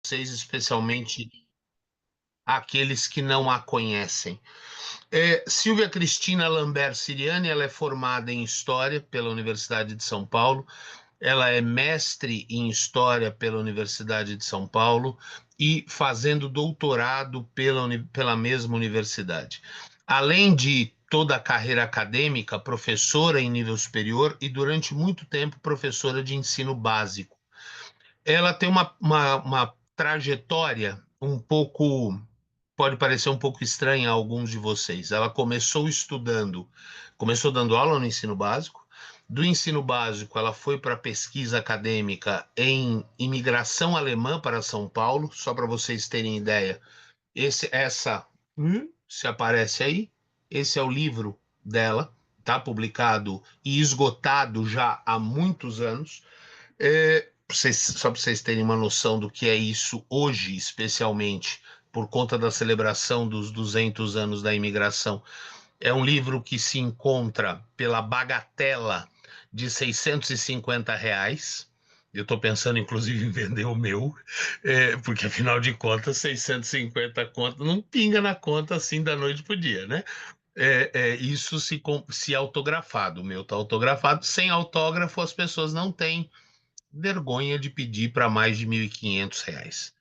vocês, especialmente aqueles que não a conhecem. Silvia Cristina Lambert Siriani, ela é formada em História pela Universidade de São Paulo, ela é mestre em História pela Universidade de São Paulo e fazendo doutorado pela mesma universidade. Além de toda a carreira acadêmica, professora em nível superior e durante muito tempo professora de ensino básico. Ela tem uma trajetória um pouco, pode parecer um pouco estranha a alguns de vocês. Ela começou dando aula no ensino básico. Do ensino básico, ela foi para pesquisa acadêmica em imigração alemã para São Paulo, só para vocês terem ideia. Se aparece aí, esse é o livro dela, tá publicado e esgotado já há muitos anos. Só para vocês terem uma noção do que é isso hoje, especialmente por conta da celebração dos 200 anos da imigração. É um livro que se encontra pela bagatela de R$ 650. Eu estou pensando, inclusive, em vender o meu, porque, afinal de contas, 650 contas não pinga na conta assim da noite para o dia, né? Isso se autografado. O meu está autografado. Sem autógrafo, as pessoas não têm vergonha de pedir para mais de R$ 1.500.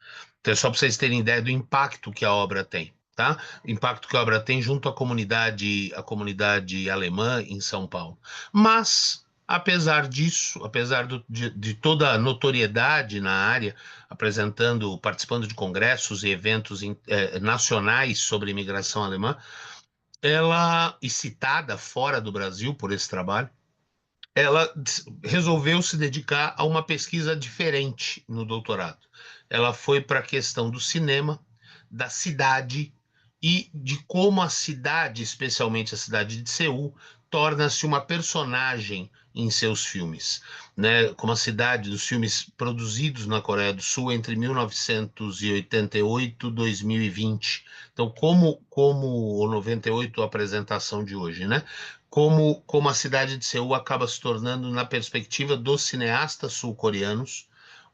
Então, é só para vocês terem ideia do impacto que a obra tem, tá? O impacto que a obra tem junto à comunidade alemã em São Paulo. Mas, apesar disso, apesar de toda a notoriedade na área, participando de congressos e eventos nacionais sobre imigração alemã, ela, e citada fora do Brasil por esse trabalho, ela resolveu se dedicar a uma pesquisa diferente no doutorado. Ela foi para a questão do cinema, da cidade e de como a cidade, especialmente a cidade de Seul, torna-se uma personagem em seus filmes, né? Como a cidade dos filmes produzidos na Coreia do Sul entre 1988 e 2020. Então, como o 98, a apresentação de hoje, né? Como a cidade de Seul acaba se tornando, na perspectiva dos cineastas sul-coreanos,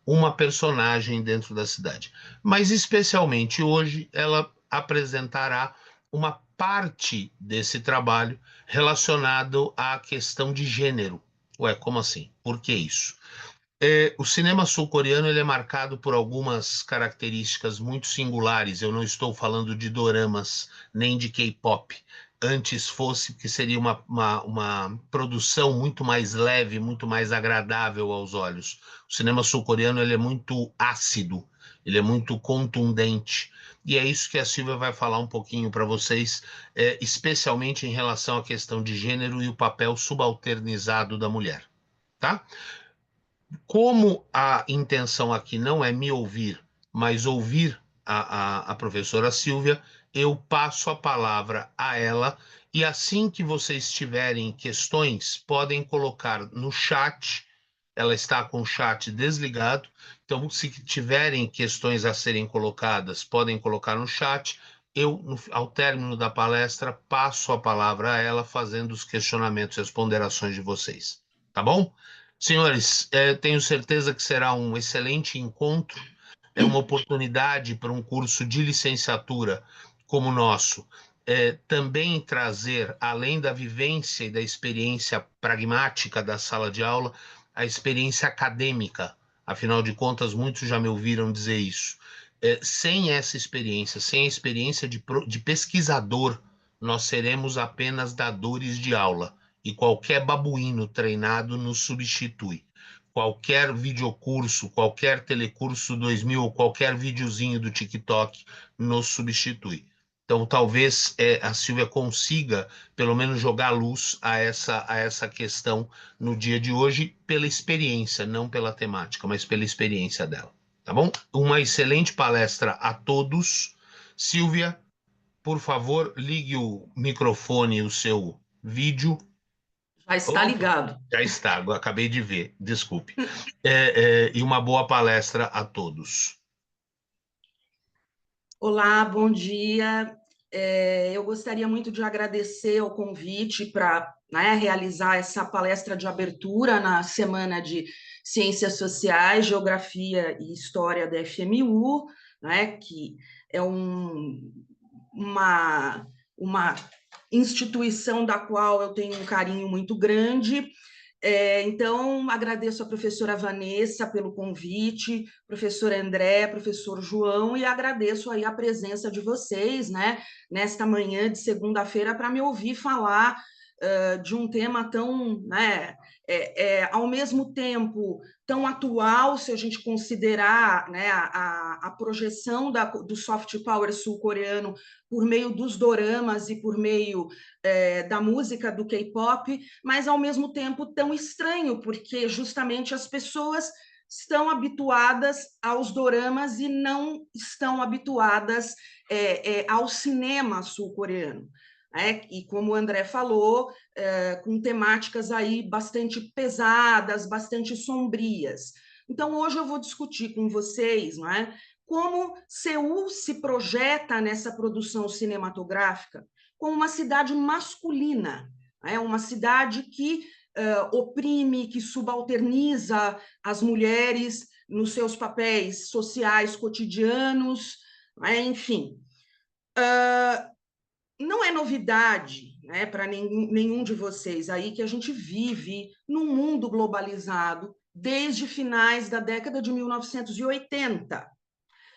uma personagem dentro da cidade. Mas, especialmente hoje, ela apresentará uma parte desse trabalho relacionado à questão de gênero. Ué, como assim? Por que isso? O cinema sul-coreano ele é marcado por algumas características muito singulares. Eu não estou falando de doramas nem de K-pop. Antes fosse, que seria uma produção muito mais leve, muito mais agradável aos olhos. O cinema sul-coreano ele é muito ácido, ele é muito contundente. E é isso que a Silvia vai falar um pouquinho para vocês, especialmente em relação à questão de gênero e o papel subalternizado da mulher. Tá? Como a intenção aqui não é me ouvir, mas ouvir a professora Silvia, eu passo a palavra a ela e assim que vocês tiverem questões, podem colocar no chat. Ela está com o chat desligado, então se tiverem questões a serem colocadas, podem colocar no chat. Eu, ao término da palestra, passo a palavra a ela, fazendo os questionamentos e as ponderações de vocês. Tá bom? Senhores, tenho certeza que será um excelente encontro, é uma oportunidade para um curso de licenciatura como o nosso, também trazer, além da vivência e da experiência pragmática da sala de aula, a experiência acadêmica. Afinal de contas, muitos já me ouviram dizer isso. Sem essa experiência, sem a experiência de pesquisador, nós seremos apenas dadores de aula e qualquer babuíno treinado nos substitui. Qualquer videocurso, qualquer telecurso 2000 ou qualquer videozinho do TikTok nos substitui. Então, talvez a Silvia consiga, pelo menos, jogar luz a essa questão no dia de hoje, pela experiência, não pela temática, mas pela experiência dela. Tá bom? Uma excelente palestra a todos. Silvia, por favor, ligue o microfone e o seu vídeo. Já está Opa, ligado. já está, acabei de ver, desculpe. E uma boa palestra a todos. Olá, bom dia. Eu gostaria muito de agradecer o convite para, né, realizar essa palestra de abertura na semana de Ciências Sociais, Geografia e História da FMU, né, que é uma instituição da qual eu tenho um carinho muito grande. Então, agradeço a professora Vanessa pelo convite, professor André, professor João, e agradeço aí a presença de vocês, né, nesta manhã de segunda-feira, para me ouvir falar de um tema tão, né, ao mesmo tempo tão atual, se a gente considerar, né, a projeção do soft power sul-coreano por meio dos doramas e por meio da música do K-pop, mas ao mesmo tempo tão estranho, porque justamente as pessoas estão habituadas aos doramas e não estão habituadas ao cinema sul-coreano. E como o André falou, com temáticas aí bastante pesadas, bastante sombrias. Então, hoje eu vou discutir com vocês, não é, como Seul se projeta nessa produção cinematográfica como uma cidade masculina, uma cidade que oprime, que subalterniza as mulheres nos seus papéis sociais cotidianos, enfim. Não é novidade, né, para nenhum de vocês aí que a gente vive num mundo globalizado desde finais da década de 1980.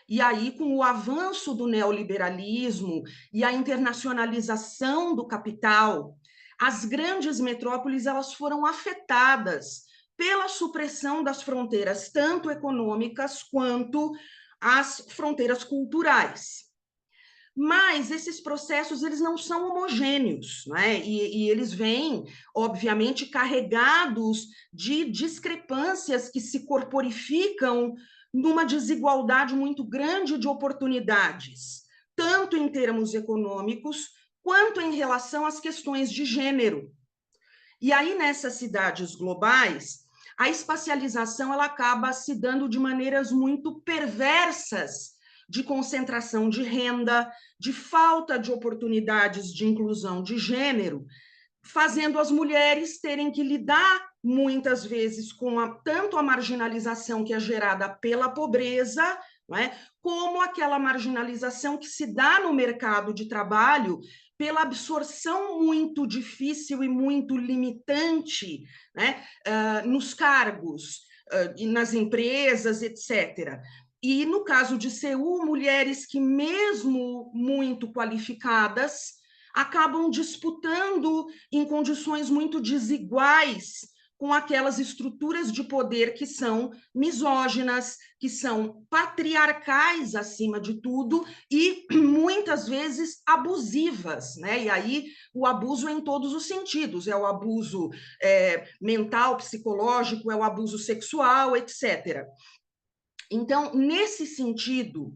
E aí, com o avanço do neoliberalismo e a internacionalização do capital, as grandes metrópoles elas foram afetadas pela supressão das fronteiras, tanto econômicas quanto as fronteiras culturais. Mas esses processos eles não são homogêneos, né? E eles vêm, obviamente, carregados de discrepâncias que se corporificam numa desigualdade muito grande de oportunidades, tanto em termos econômicos quanto em relação às questões de gênero. E aí, nessas cidades globais, a espacialização ela acaba se dando de maneiras muito perversas de concentração de renda, de falta de oportunidades de inclusão de gênero, fazendo as mulheres terem que lidar muitas vezes com tanto a marginalização que é gerada pela pobreza, não é, como aquela marginalização que se dá no mercado de trabalho pela absorção muito difícil e muito limitante, né, nos cargos, nas empresas, etc. E no caso de Seul, mulheres que, mesmo muito qualificadas, acabam disputando em condições muito desiguais com aquelas estruturas de poder que são misóginas, que são patriarcais acima de tudo e muitas vezes abusivas, né? E aí o abuso é em todos os sentidos, é o abuso mental, psicológico, é o abuso sexual, etc. Então, nesse sentido,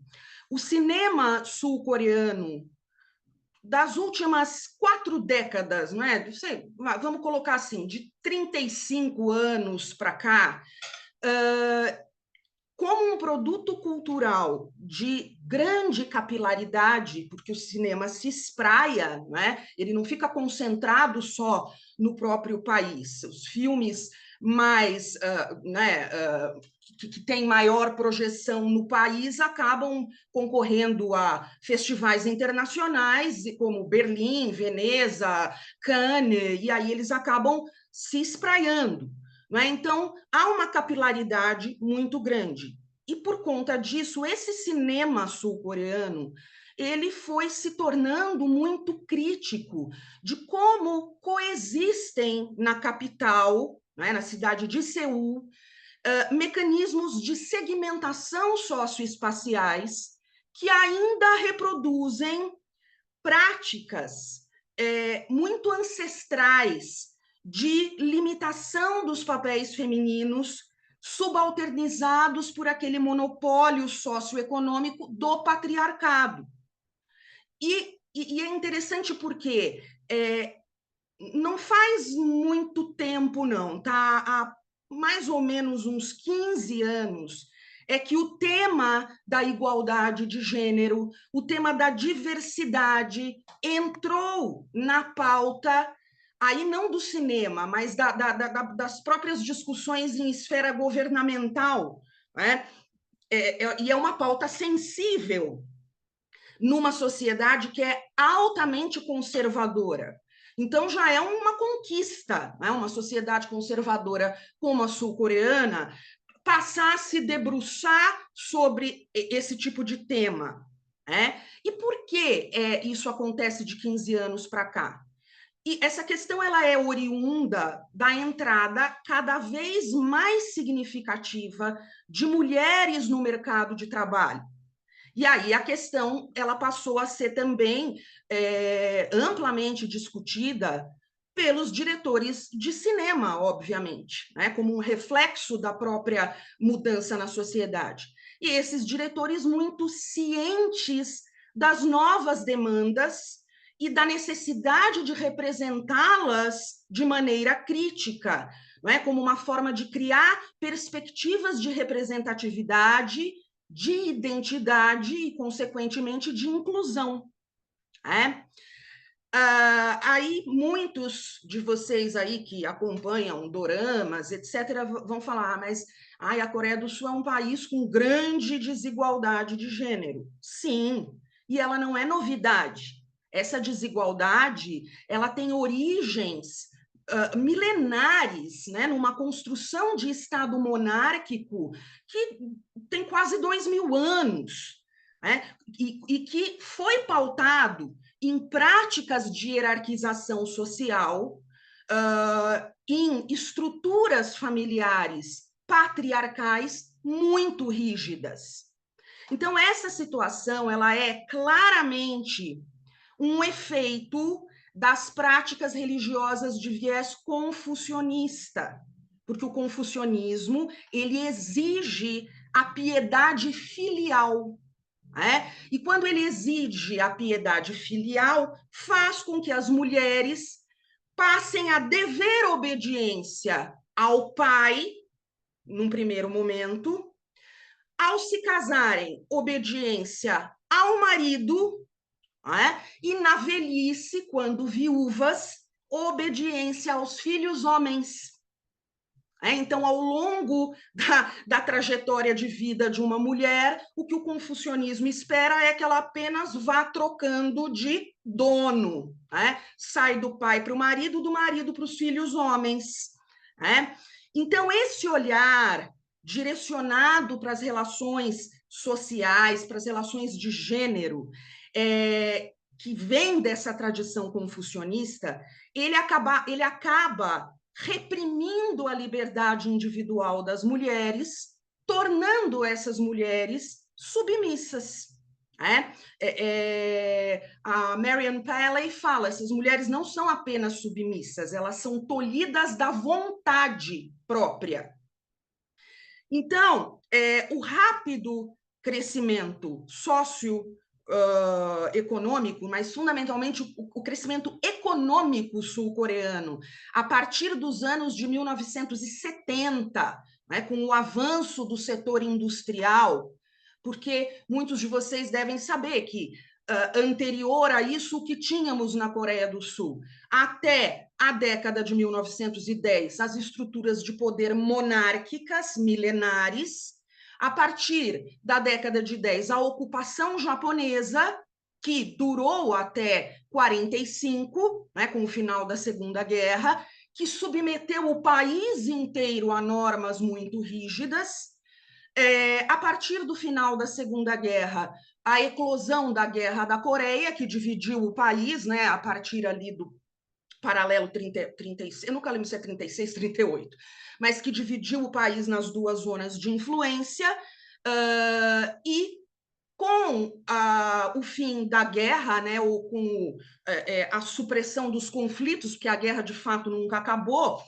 o cinema sul-coreano das últimas 4 décadas, não é? Vamos colocar assim, de 35 anos para cá, como um produto cultural de grande capilaridade, porque o cinema se espraia, né? Ele não fica concentrado só no próprio país. Os filmes mais, que têm maior projeção no país acabam concorrendo a festivais internacionais, como Berlim, Veneza, Cannes, e aí eles acabam se espraiando. Não é? Então, há uma capilaridade muito grande. E, por conta disso, esse cinema sul-coreano ele foi se tornando muito crítico de como coexistem na capital, né, na cidade de Seul, mecanismos de segmentação socioespaciais que ainda reproduzem práticas muito ancestrais de limitação dos papéis femininos subalternizados por aquele monopólio socioeconômico do patriarcado. E é interessante porque não faz muito tempo, não, tá? Há mais ou menos uns 15 anos é que o tema da igualdade de gênero, o tema da diversidade entrou na pauta aí não do cinema, mas das próprias discussões em esfera governamental, né? E é uma pauta sensível numa sociedade que é altamente conservadora. Então, já é uma conquista, né? Uma sociedade conservadora como a sul-coreana passar a se debruçar sobre esse tipo de tema. Né? E por que isso acontece de 15 anos para cá? E essa questão ela é oriunda da entrada cada vez mais significativa de mulheres no mercado de trabalho. E aí a questão ela passou a ser também amplamente discutida pelos diretores de cinema, obviamente, né, como um reflexo da própria mudança na sociedade. E esses diretores muito cientes das novas demandas e da necessidade de representá-las de maneira crítica, não é? Como uma forma de criar perspectivas de representatividade, de identidade e, consequentemente, de inclusão. Né? Aí muitos de vocês aí que acompanham doramas, etc., vão falar, mas a Coreia do Sul é um país com grande desigualdade de gênero. Sim, e ela não é novidade. Essa desigualdade, ela tem origens milenares, né, numa construção de Estado monárquico que tem quase 2000 anos, né, e que foi pautado em práticas de hierarquização social, em estruturas familiares patriarcais muito rígidas. Então, essa situação ela é claramente um efeito das práticas religiosas de viés confucionista, porque o confucionismo ele exige a piedade filial. E quando ele exige a piedade filial, faz com que as mulheres passem a dever obediência ao pai, num primeiro momento, ao se casarem, obediência ao marido, e na velhice, quando viúvas, obediência aos filhos homens. Então, ao longo da trajetória de vida de uma mulher, o que o confucionismo espera é que ela apenas vá trocando de dono. Sai do pai para o marido, do marido para os filhos homens. Então, esse olhar direcionado para as relações sociais, para as relações de gênero, que vem dessa tradição confucionista, ele acaba reprimindo a liberdade individual das mulheres, tornando essas mulheres submissas. A Marianne Paley fala, essas mulheres não são apenas submissas, elas são tolhidas da vontade própria. Então, o rápido crescimento socioeconômico, mas fundamentalmente o crescimento econômico sul-coreano, a partir dos anos de 1970, né, com o avanço do setor industrial, porque muitos de vocês devem saber que anterior a isso, o que tínhamos na Coreia do Sul? Até a década de 1910, as estruturas de poder monárquicas milenares. A partir da década de 10, a ocupação japonesa, que durou até 45, né, com o final da Segunda Guerra, que submeteu o país inteiro a normas muito rígidas. A partir do final da Segunda Guerra, a eclosão da Guerra da Coreia, que dividiu o país, né, a partir ali do paralelo 36, eu nunca lembro se é 36, 38, mas que dividiu o país nas duas zonas de influência, e com o fim da guerra, né, ou com a supressão dos conflitos, porque a guerra de fato nunca acabou,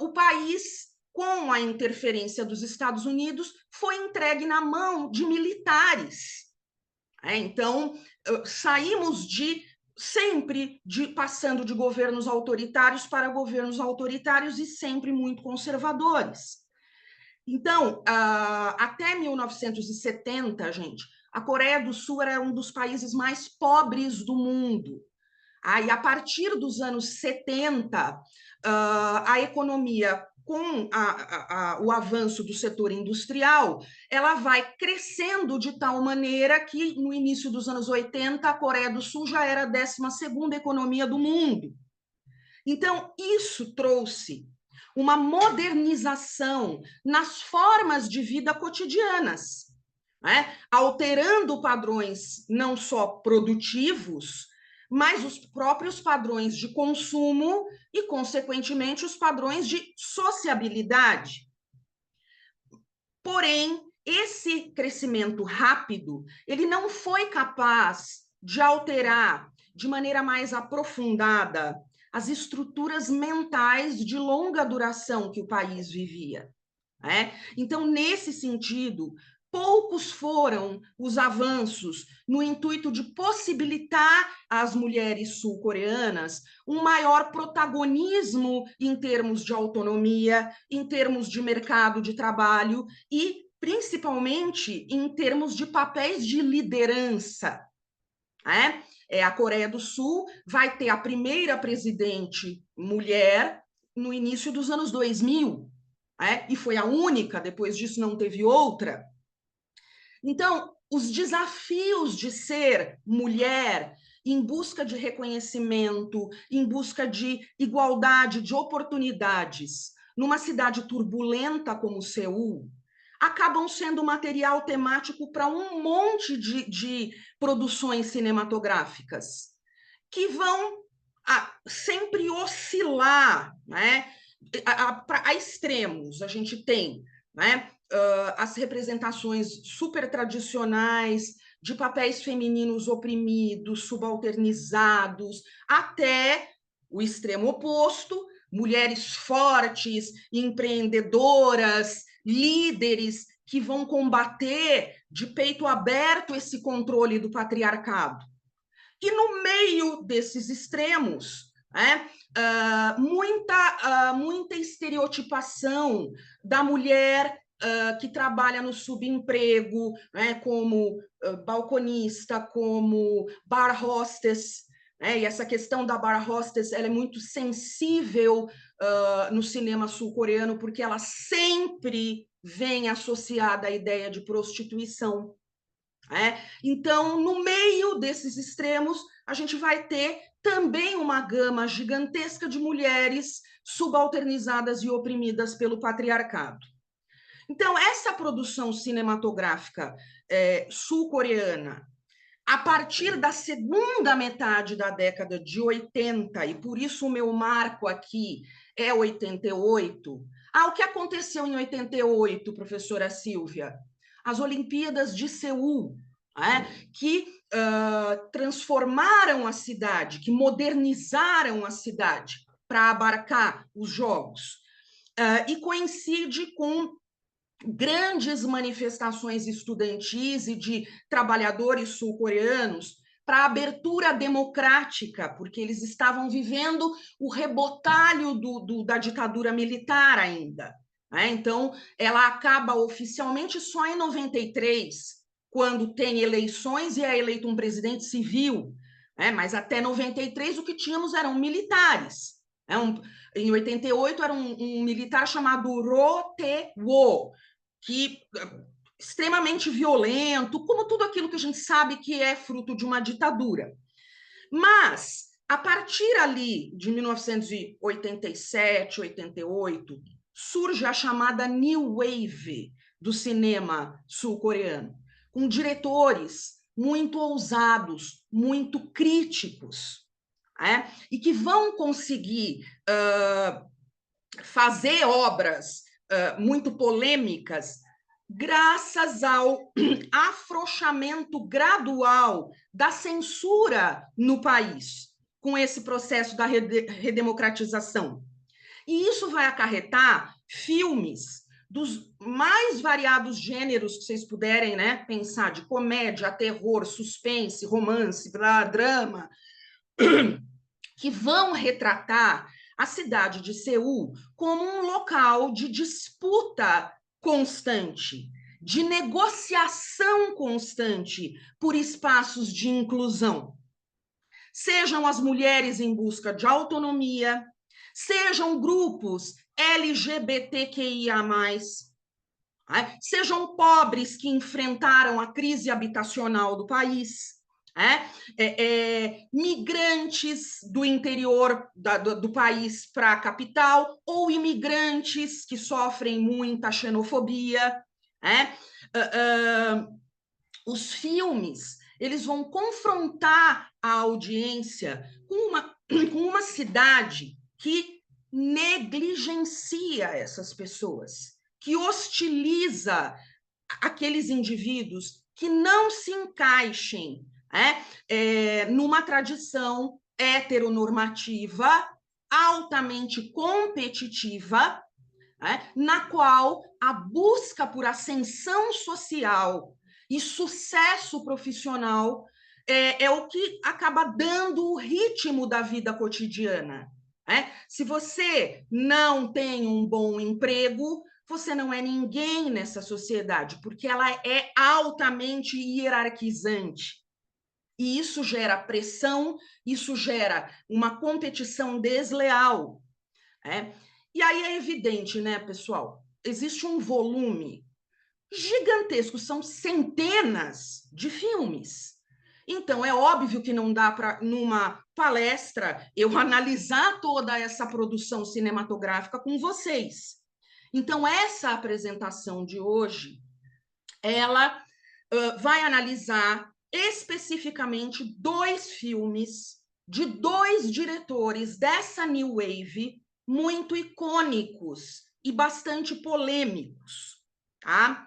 o país, com a interferência dos Estados Unidos, foi entregue na mão de militares. Então, saímos sempre passando de governos autoritários para governos autoritários e sempre muito conservadores. Então, até 1970, gente, a Coreia do Sul era um dos países mais pobres do mundo. Aí, a partir dos anos 70, a economia, com o avanço do setor industrial, ela vai crescendo de tal maneira que, no início dos anos 80, a Coreia do Sul já era a 12ª economia do mundo. Então, isso trouxe uma modernização nas formas de vida cotidianas, né? Alterando padrões não só produtivos, mas os próprios padrões de consumo e, consequentemente, os padrões de sociabilidade. Porém, esse crescimento rápido, ele não foi capaz de alterar de maneira mais aprofundada as estruturas mentais de longa duração que o país vivia, né? Então, nesse sentido, poucos foram os avanços no intuito de possibilitar às mulheres sul-coreanas um maior protagonismo em termos de autonomia, em termos de mercado de trabalho e, principalmente, em termos de papéis de liderança, né? A Coreia do Sul vai ter a primeira presidente mulher no início dos anos 2000, e foi a única, depois disso não teve outra. Então, os desafios de ser mulher em busca de reconhecimento, em busca de igualdade, de oportunidades, numa cidade turbulenta como Seul, acabam sendo material temático para um monte de produções cinematográficas que vão sempre oscilar, né, a extremos. A gente tem, né, as representações super tradicionais de papéis femininos oprimidos, subalternizados, até o extremo oposto, mulheres fortes, empreendedoras, líderes que vão combater de peito aberto esse controle do patriarcado. E no meio desses extremos, né, muita estereotipação da mulher que trabalha no subemprego, né, como balconista, como bar hostess, né, e essa questão da bar hostess ela é muito sensível no cinema sul-coreano, porque ela sempre vem associada à ideia de prostituição. Então, no meio desses extremos, a gente vai ter também uma gama gigantesca de mulheres subalternizadas e oprimidas pelo patriarcado. Então, essa produção cinematográfica sul-coreana, a partir da segunda metade da década de 80, e por isso o meu marco aqui é 88, o que aconteceu em 88, professora Silvia? As Olimpíadas de Seul, que transformaram a cidade, que modernizaram a cidade para abarcar os Jogos, e coincide com grandes manifestações estudantis e de trabalhadores sul-coreanos para a abertura democrática, porque eles estavam vivendo o rebotalho da ditadura militar ainda. Então, ela acaba oficialmente só em 93, quando tem eleições e é eleito um presidente civil. Mas até 93 o que tínhamos eram militares. Em 88 era um militar chamado Roh Tae-woo, que extremamente violento, como tudo aquilo que a gente sabe que é fruto de uma ditadura. Mas, a partir ali de 1987, 88, surge a chamada New Wave do cinema sul-coreano, com diretores muito ousados, muito críticos, e que vão conseguir fazer obras muito polêmicas, graças ao afrouxamento gradual da censura no país, com esse processo da redemocratização. E isso vai acarretar filmes dos mais variados gêneros que vocês puderem, né, pensar, de comédia, terror, suspense, romance, drama, que vão retratar a cidade de Seul como um local de disputa constante, de negociação constante por espaços de inclusão. sejam as mulheres em busca de autonomia, sejam grupos LGBTQIA+, sejam pobres que enfrentaram a crise habitacional do país, migrantes do interior do país para a capital, ou imigrantes que sofrem muita xenofobia. Os filmes, eles vão confrontar a audiência com uma cidade que negligencia essas pessoas, que hostiliza aqueles indivíduos que não se encaixem numa tradição heteronormativa, altamente competitiva, na qual a busca por ascensão social e sucesso profissional é o que acaba dando o ritmo da vida cotidiana. Se você não tem um bom emprego, você não é ninguém nessa sociedade, porque ela é altamente hierarquizante. E isso gera pressão, isso gera uma competição desleal. E aí é evidente, né, pessoal? Existe um volume gigantesco, são centenas de filmes. Então, é óbvio que não dá para, numa palestra, eu analisar toda essa produção cinematográfica com vocês. Então, essa apresentação de hoje, ela vai analisar especificamente 2 filmes de 2 diretores dessa New Wave muito icônicos e bastante polêmicos. Tá?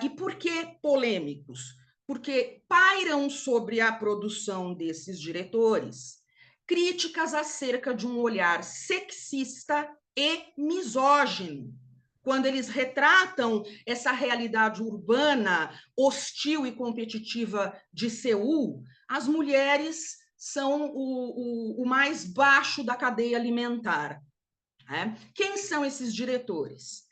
E por que polêmicos? Porque pairam sobre a produção desses diretores críticas acerca de um olhar sexista e misógino, quando eles retratam essa realidade urbana, hostil e competitiva de Seul. As mulheres são o mais baixo da cadeia alimentar. Quem são esses diretores?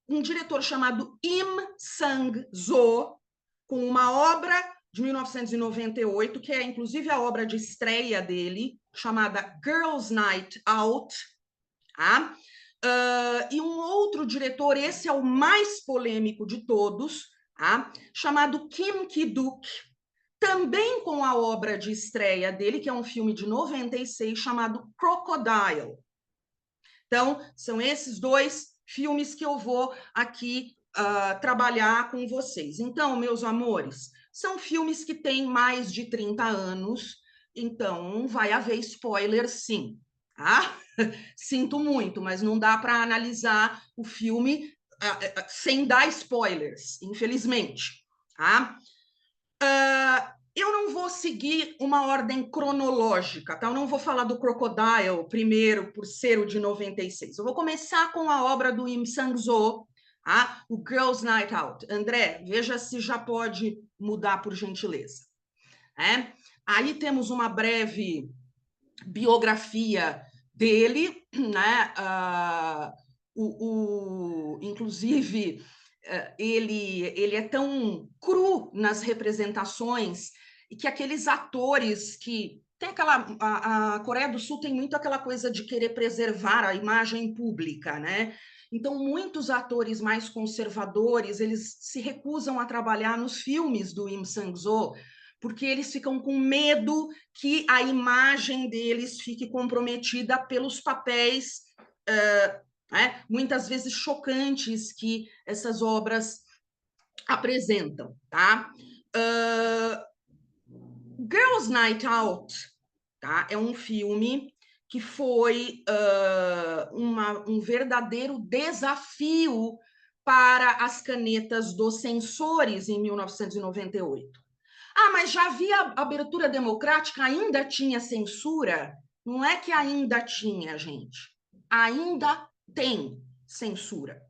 Um diretor chamado Im Sang-soo, com uma obra de 1998, que é inclusive a obra de estreia dele, chamada Girls' Night Out. E um outro diretor, esse é o mais polêmico de todos, chamado Kim Ki-duk, também com a obra de estreia dele, que é um filme de 96, chamado Crocodile. Então, são esses 2 filmes que eu vou aqui trabalhar com vocês. Então, meus amores, são filmes que têm mais de 30 anos, então vai haver spoiler, sim. Sinto muito, mas não dá para analisar o filme sem dar spoilers, infelizmente. Eu não vou seguir uma ordem cronológica, tá? Eu não vou falar do Crocodile primeiro, por ser o de 96. Eu vou começar com a obra do Im Sang-soo, o Girls' Night Out. André, veja se já pode mudar, por gentileza. Aí temos uma breve biografia dele, né? Inclusive, ele é tão cru nas representações e que aqueles atores que tem a Coreia do Sul tem muito aquela coisa de querer preservar a imagem pública, né? Então, muitos atores mais conservadores, eles se recusam a trabalhar nos filmes do Im Sang-soo, porque eles ficam com medo que a imagem deles fique comprometida pelos papéis muitas vezes chocantes que essas obras apresentam. Tá? Girls' Night Out, tá? É um filme que foi um verdadeiro desafio para as canetas dos censores em 1998. Mas já havia abertura democrática, ainda tinha censura? Não é que ainda tinha, gente. Ainda tem censura,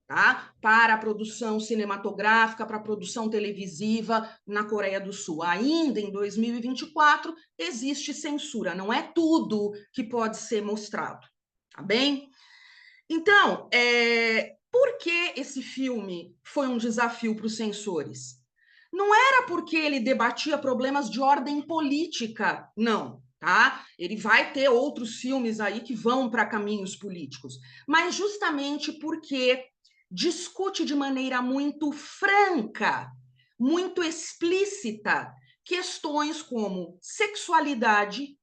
tá? Para a produção cinematográfica, para a produção televisiva na Coreia do Sul. Ainda em 2024 existe censura, não é tudo que pode ser mostrado, tá bem? Então, por que esse filme foi um desafio para os censores? não era porque ele debatia problemas de ordem política, não, tá? Ele vai ter outros filmes aí que vão para caminhos políticos, mas justamente porque discute de maneira muito franca, muito explícita, questões como sexualidade,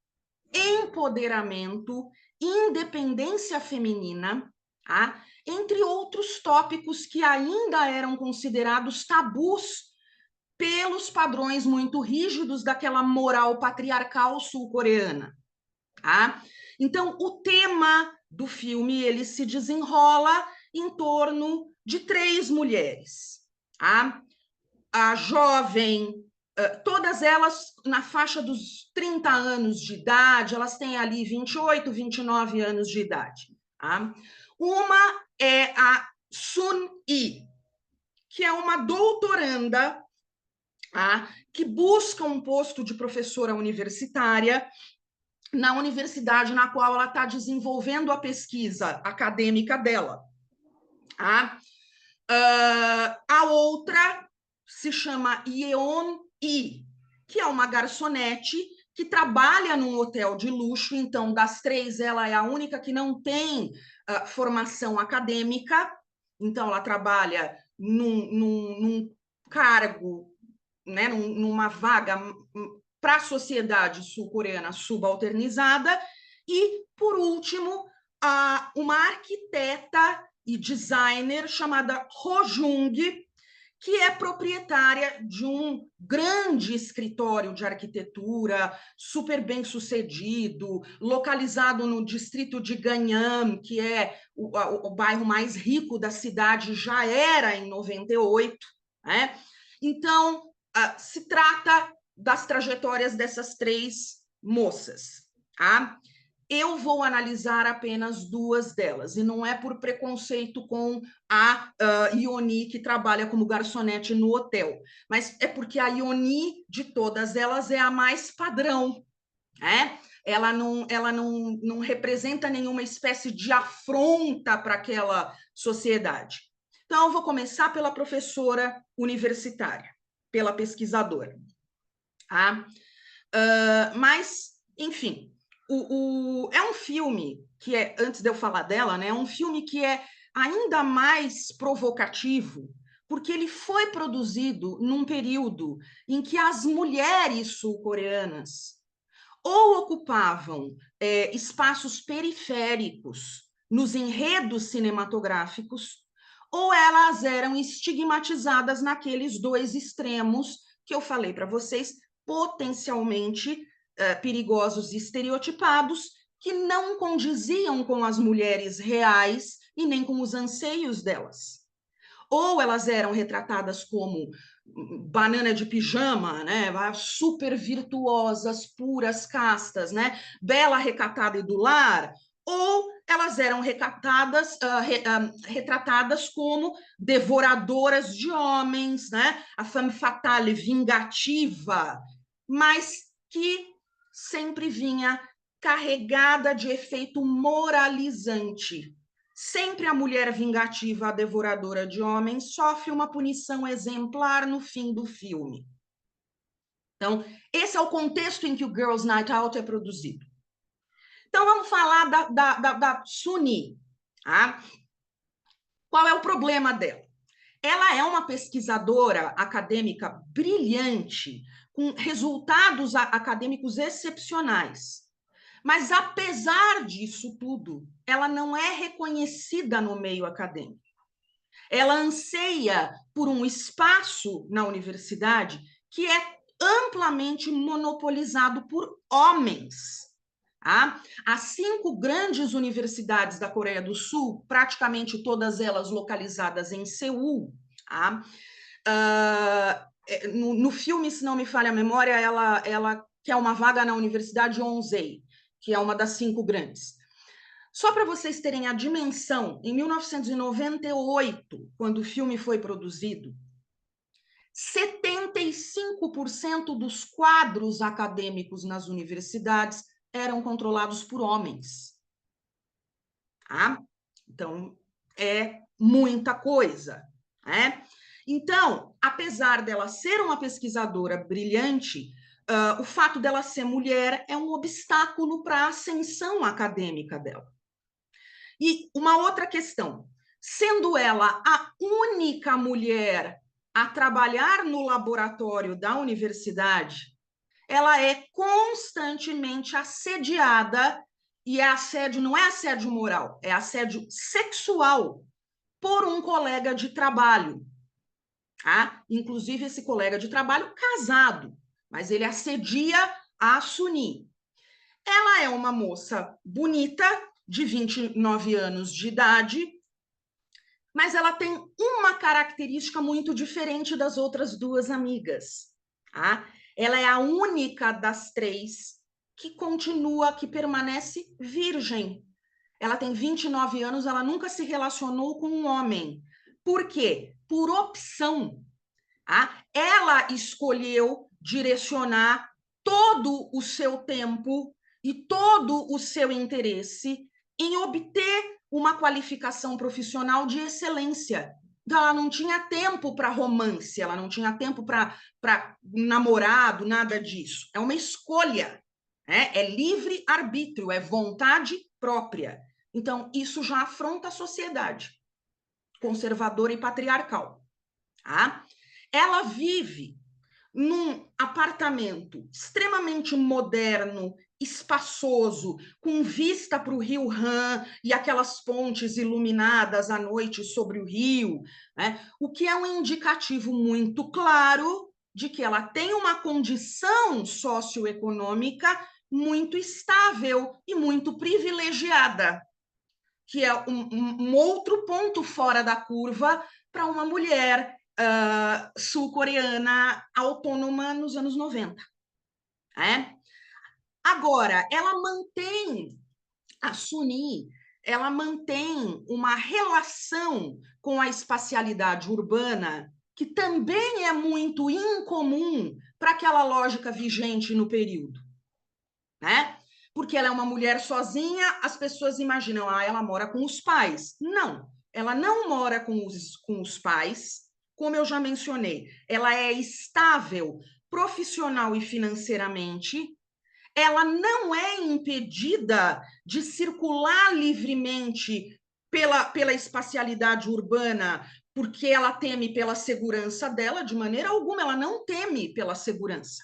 empoderamento, independência feminina, tá? Entre outros tópicos que ainda eram considerados tabus pelos padrões muito rígidos daquela moral patriarcal sul-coreana. Tá? Então, o tema do filme ele se desenrola em torno de 3 mulheres. Tá? A jovem, todas elas na faixa dos 30 anos de idade, elas têm ali 28, 29 anos de idade. Tá? Uma é a Sun-Yi, que é uma doutoranda, tá? Que busca um posto de professora universitária na universidade na qual ela está desenvolvendo a pesquisa acadêmica dela. Tá? A outra se chama Yeon-Yi, que é uma garçonete que trabalha num hotel de luxo. Então, das 3, ela é a única que não tem formação acadêmica. Então, ela trabalha num cargo, né, numa vaga para a sociedade sul-coreana subalternizada. E, por último, uma arquiteta e designer chamada Ho Jung, que é proprietária de um grande escritório de arquitetura, super bem sucedido, localizado no distrito de Gangnam, que é o bairro mais rico da cidade, já era em 98, né? Então, se trata das trajetórias dessas 3 moças, tá? Eu vou analisar apenas 2 delas, e não é por preconceito com a Ioni, que trabalha como garçonete no hotel, mas é porque a Ioni, de todas elas, é a mais padrão, né? Ela não representa nenhuma espécie de afronta para aquela sociedade. Então, eu vou começar pela professora universitária, pela pesquisadora. Tá? Mas, enfim, é um filme que é, antes de eu falar dela, né, é um filme que é ainda mais provocativo, porque ele foi produzido num período em que as mulheres sul-coreanas ou ocupavam espaços periféricos nos enredos cinematográficos, ou elas eram estigmatizadas naqueles 2 extremos que eu falei para vocês, potencialmente perigosos e estereotipados, que não condiziam com as mulheres reais e nem com os anseios delas. Ou elas eram retratadas como banana de pijama, né? Super virtuosas, puras, castas, né? Bela, recatada e do lar, ou elas eram retratadas como devoradoras de homens, né? A femme fatale, vingativa, mas que sempre vinha carregada de efeito moralizante. Sempre a mulher vingativa, a devoradora de homens, sofre uma punição exemplar no fim do filme. Então, esse é o contexto em que o Girls' Night Out é produzido. Então, vamos falar da Sun-Yi. Tá? Qual é o problema dela? Ela é uma pesquisadora acadêmica brilhante, com resultados acadêmicos excepcionais. Mas, apesar disso tudo, ela não é reconhecida no meio acadêmico. Ela anseia por um espaço na universidade que é amplamente monopolizado por homens. Tá? As 5 grandes universidades da Coreia do Sul, praticamente todas elas localizadas em Seul, tá? No filme, se não me falha a memória, ela quer uma vaga na Universidade Yonsei, que é uma das 5 grandes. Só para vocês terem a dimensão, em 1998, quando o filme foi produzido, 75% dos quadros acadêmicos nas universidades eram controlados por homens. Tá? Então, é muita coisa, né? Então, apesar dela ser uma pesquisadora brilhante, o fato dela ser mulher é um obstáculo para a ascensão acadêmica dela. E uma outra questão, sendo ela a única mulher a trabalhar no laboratório da universidade, ela é constantemente assediada, e assédio não é assédio moral, é assédio sexual por um colega de trabalho. Tá? Inclusive, esse colega de trabalho casado, mas ele assedia a Suni. Ela é uma moça bonita, de 29 anos de idade, mas ela tem uma característica muito diferente das outras duas amigas. Tá? Ela é a única das três que continua, que permanece virgem. Ela tem 29 anos, ela nunca se relacionou com um homem. Por quê? Por opção. Tá? Ela escolheu direcionar todo o seu tempo e todo o seu interesse em obter uma qualificação profissional de excelência. Então, ela não tinha tempo para romance, ela não tinha tempo para namorado, nada disso. É uma escolha, né? É livre-arbítrio, é vontade própria. Então, isso já afronta a sociedade conservadora e patriarcal. Tá? Ela vive num apartamento extremamente moderno, espaçoso, com vista para o Rio Han e aquelas pontes iluminadas à noite sobre o rio, né? O que é um indicativo muito claro de que ela tem uma condição socioeconômica muito estável e muito privilegiada, que é um outro ponto fora da curva para uma mulher sul-coreana autônoma nos anos 90. Né? Agora, a Suni, ela mantém uma relação com a espacialidade urbana que também é muito incomum para aquela lógica vigente no período. Né? Porque ela é uma mulher sozinha, as pessoas imaginam, ela mora com os pais. Não, ela não mora com os pais, como eu já mencionei. Ela é estável profissional e financeiramente, ela não é impedida de circular livremente pela espacialidade urbana, porque ela teme pela segurança dela, de maneira alguma, ela não teme pela segurança.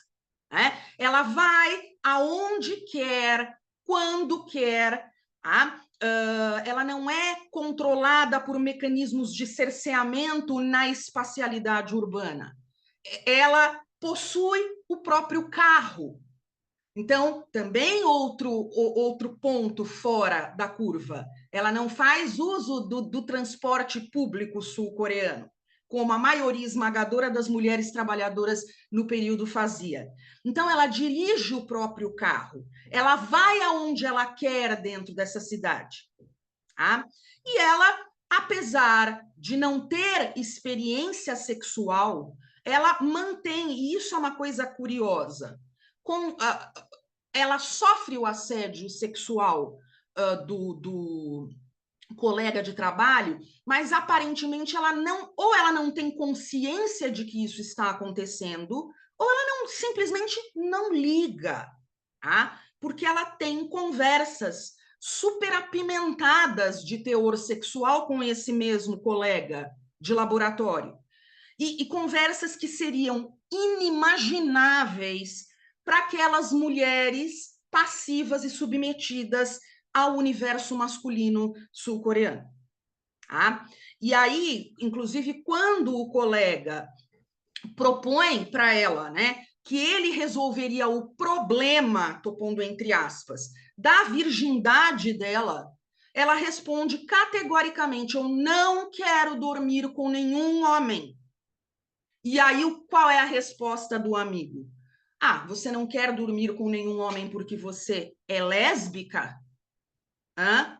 Né? Ela vai aonde quer, quando quer, tá? Ela não é controlada por mecanismos de cerceamento na espacialidade urbana. Ela possui o próprio carro. Então, também outro ponto fora da curva. Ela não faz uso do transporte público sul-coreano, como a maioria esmagadora das mulheres trabalhadoras no período fazia. Então, ela dirige o próprio carro, ela vai aonde ela quer dentro dessa cidade. Tá? E ela, apesar de não ter experiência sexual, ela mantém, e isso é uma coisa curiosa, ela sofre o assédio sexual do colega de trabalho, mas aparentemente ela não tem consciência de que isso está acontecendo, ou ela simplesmente não liga, tá? Porque ela tem conversas super apimentadas de teor sexual com esse mesmo colega de laboratório. E conversas que seriam inimagináveis para aquelas mulheres passivas e submetidas ao universo masculino sul-coreano. Tá? E aí, inclusive, quando o colega propõe para ela, né, que ele resolveria o problema, tô pondo entre aspas, da virgindade dela, ela responde categoricamente: eu não quero dormir com nenhum homem. E aí, qual é a resposta do amigo? Você não quer dormir com nenhum homem porque você é lésbica? Hã?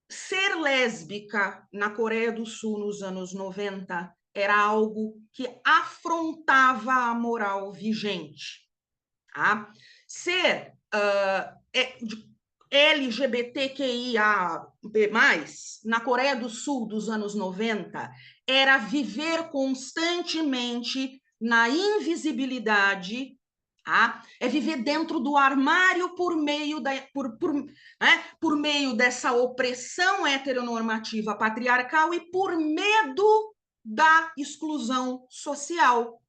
Ser lésbica na Coreia do Sul nos anos 90 era algo que afrontava a moral vigente. Tá? LGBTQIA+, na Coreia do Sul dos anos 90, era viver constantemente na invisibilidade, tá? É viver dentro do armário por meio dessa opressão heteronormativa patriarcal e por medo da exclusão social.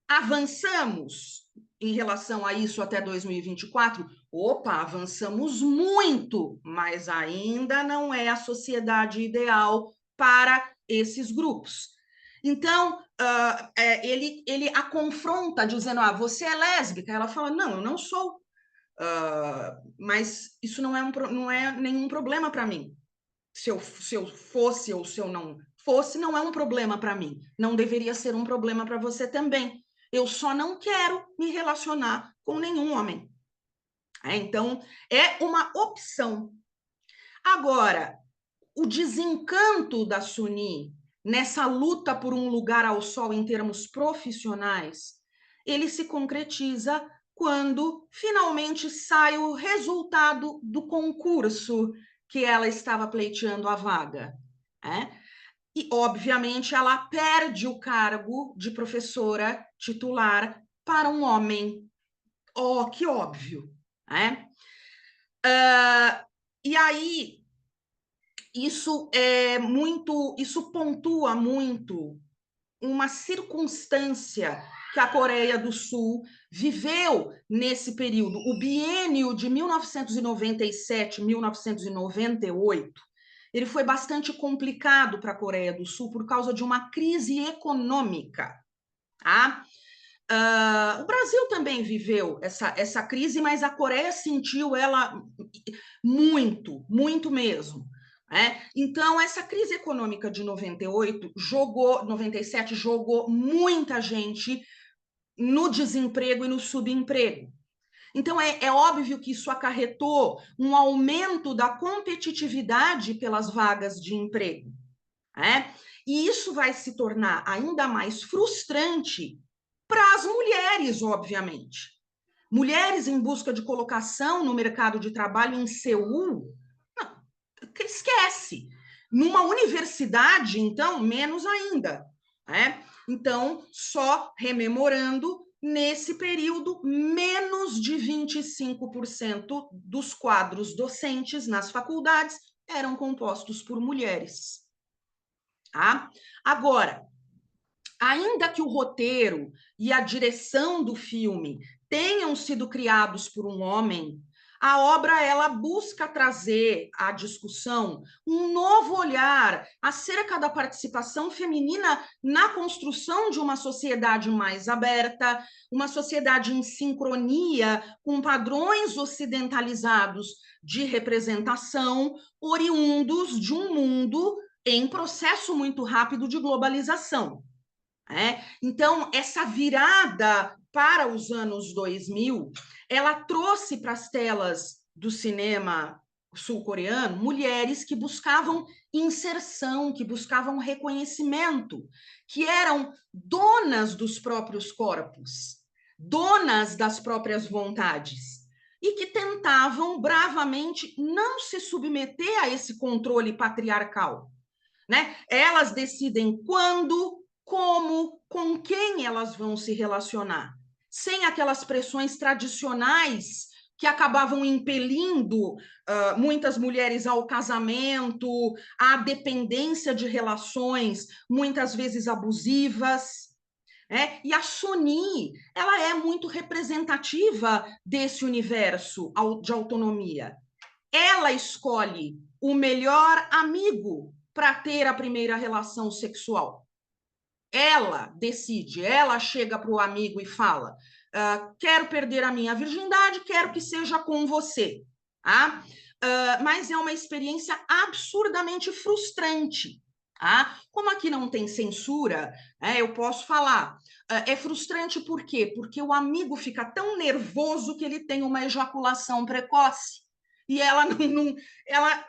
Avançamos em relação a isso até 2024? Opa, avançamos muito, mas ainda não é a sociedade ideal para esses grupos. Então, ele a confronta dizendo, você é lésbica? Ela fala, não, eu não sou. Mas isso não é nenhum problema para mim. Se eu fosse ou se eu não fosse, não é um problema para mim. Não deveria ser um problema para você também. Eu só não quero me relacionar com nenhum homem. Então, é uma opção. Agora, o desencanto da Suni nessa luta por um lugar ao sol em termos profissionais, ele se concretiza quando finalmente sai o resultado do concurso que ela estava pleiteando a vaga. E, obviamente, ela perde o cargo de professora titular para um homem. Oh, que óbvio. E aí, isso pontua muito uma circunstância que a Coreia do Sul viveu nesse período, o biênio de 1997-1998. Ele foi bastante complicado para a Coreia do Sul por causa de uma crise econômica. Tá? O Brasil também viveu essa crise, mas a Coreia sentiu ela muito, muito mesmo. Então, essa crise econômica de 97 jogou muita gente no desemprego e no subemprego. Então, é óbvio que isso acarretou um aumento da competitividade pelas vagas de emprego. E isso vai se tornar ainda mais frustrante para as mulheres, obviamente. Mulheres em busca de colocação no mercado de trabalho em Seul, não, esquece. Numa universidade, então, menos ainda. Então, só rememorando, nesse período, menos de 25% dos quadros docentes nas faculdades eram compostos por mulheres. Agora, ainda que o roteiro e a direção do filme tenham sido criados por um homem, a obra ela busca trazer à discussão um novo olhar acerca da participação feminina na construção de uma sociedade mais aberta, uma sociedade em sincronia com padrões ocidentalizados de representação, oriundos de um mundo em processo muito rápido de globalização. Então, essa virada para os anos 2000, ela trouxe para as telas do cinema sul-coreano mulheres que buscavam inserção, que buscavam reconhecimento, que eram donas dos próprios corpos, donas das próprias vontades, e que tentavam bravamente não se submeter a esse controle patriarcal. Elas decidem quando, como, com quem elas vão se relacionar, sem aquelas pressões tradicionais que acabavam impelindo muitas mulheres ao casamento, à dependência de relações, muitas vezes abusivas. E a Suni, ela é muito representativa desse universo de autonomia. Ela escolhe o melhor amigo para ter a primeira relação sexual. Ela decide, ela chega para o amigo e fala: quero perder a minha virgindade, quero que seja com você. Mas é uma experiência absurdamente frustrante. Como aqui não tem censura, eu posso falar. É frustrante por quê? Porque o amigo fica tão nervoso que ele tem uma ejaculação precoce. E ela ela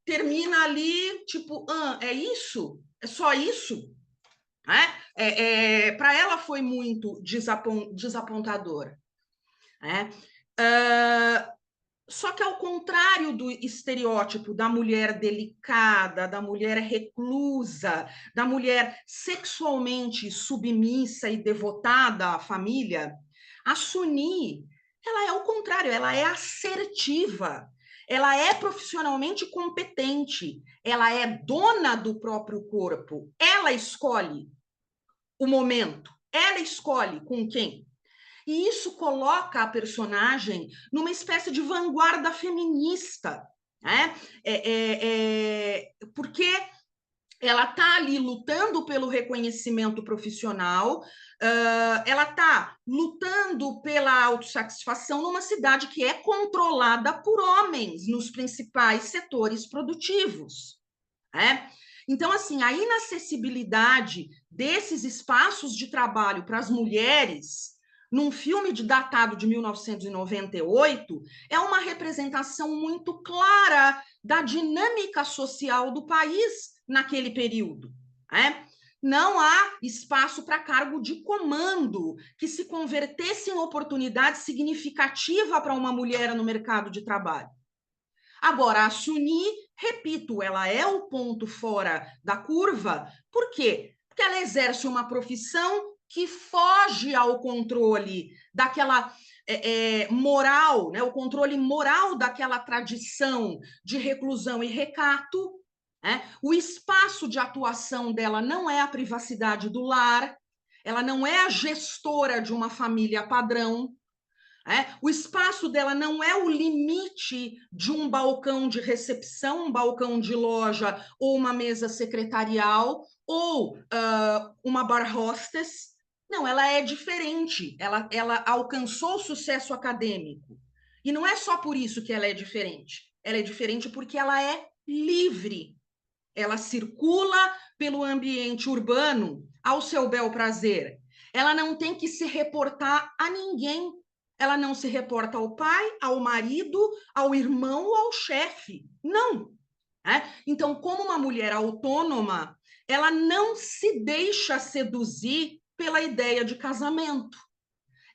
termina ali, tipo, é isso? É só isso? Para ela foi muito desapontador. Só que, ao contrário do estereótipo da mulher delicada, da mulher reclusa, da mulher sexualmente submissa e devotada à família, a Suni, ela é o contrário, ela é assertiva, ela é profissionalmente competente, ela é dona do próprio corpo, ela escolhe o momento, ela escolhe com quem. E isso coloca a personagem numa espécie de vanguarda feminista, né? Porque ela está ali lutando pelo reconhecimento profissional, ela está lutando pela autossatisfação numa cidade que é controlada por homens nos principais setores produtivos. Né? Então, assim, a inacessibilidade desses espaços de trabalho para as mulheres num filme datado de 1998, é uma representação muito clara da dinâmica social do país naquele período. Né? Não há espaço para cargo de comando que se convertesse em oportunidade significativa para uma mulher no mercado de trabalho. Agora, a Suni, repito, ela é o ponto fora da curva. Por quê? Porque ela exerce uma profissão que foge ao controle daquela moral, né? O controle moral daquela tradição de reclusão e recato. Né? O espaço de atuação dela não é a privacidade do lar, ela não é a gestora de uma família padrão. O espaço dela não é o limite de um balcão de recepção, um balcão de loja, ou uma mesa secretarial, ou uma bar hostess. Não, ela é diferente. Ela alcançou o sucesso acadêmico. E não é só por isso que ela é diferente. Ela é diferente porque ela é livre. Ela circula pelo ambiente urbano ao seu bel prazer. Ela não tem que se reportar a ninguém. Ela não se reporta ao pai, ao marido, ao irmão ou ao chefe. Não. Então, como uma mulher autônoma, ela não se deixa seduzir pela ideia de casamento.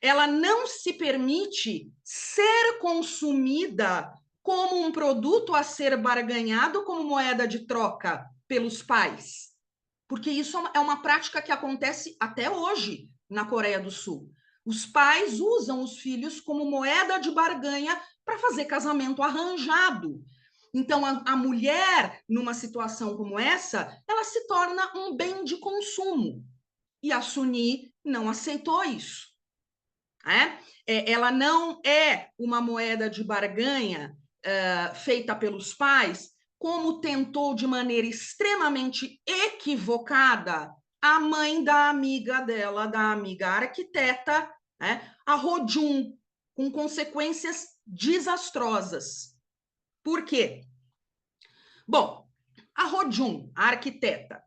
Ela não se permite ser consumida como um produto a ser barganhado como moeda de troca pelos pais. Porque isso é uma prática que acontece até hoje na Coreia do Sul. Os pais usam os filhos como moeda de barganha para fazer casamento arranjado. Então, a mulher, numa situação como essa, ela se torna um bem de consumo. E a Suni não aceitou isso. Ela não é uma moeda de barganha feita pelos pais, como tentou de maneira extremamente equivocada a mãe da amiga dela, da amiga arquiteta, a Rodjun, com consequências desastrosas. Por quê? Bom, a Rodjun, a arquiteta,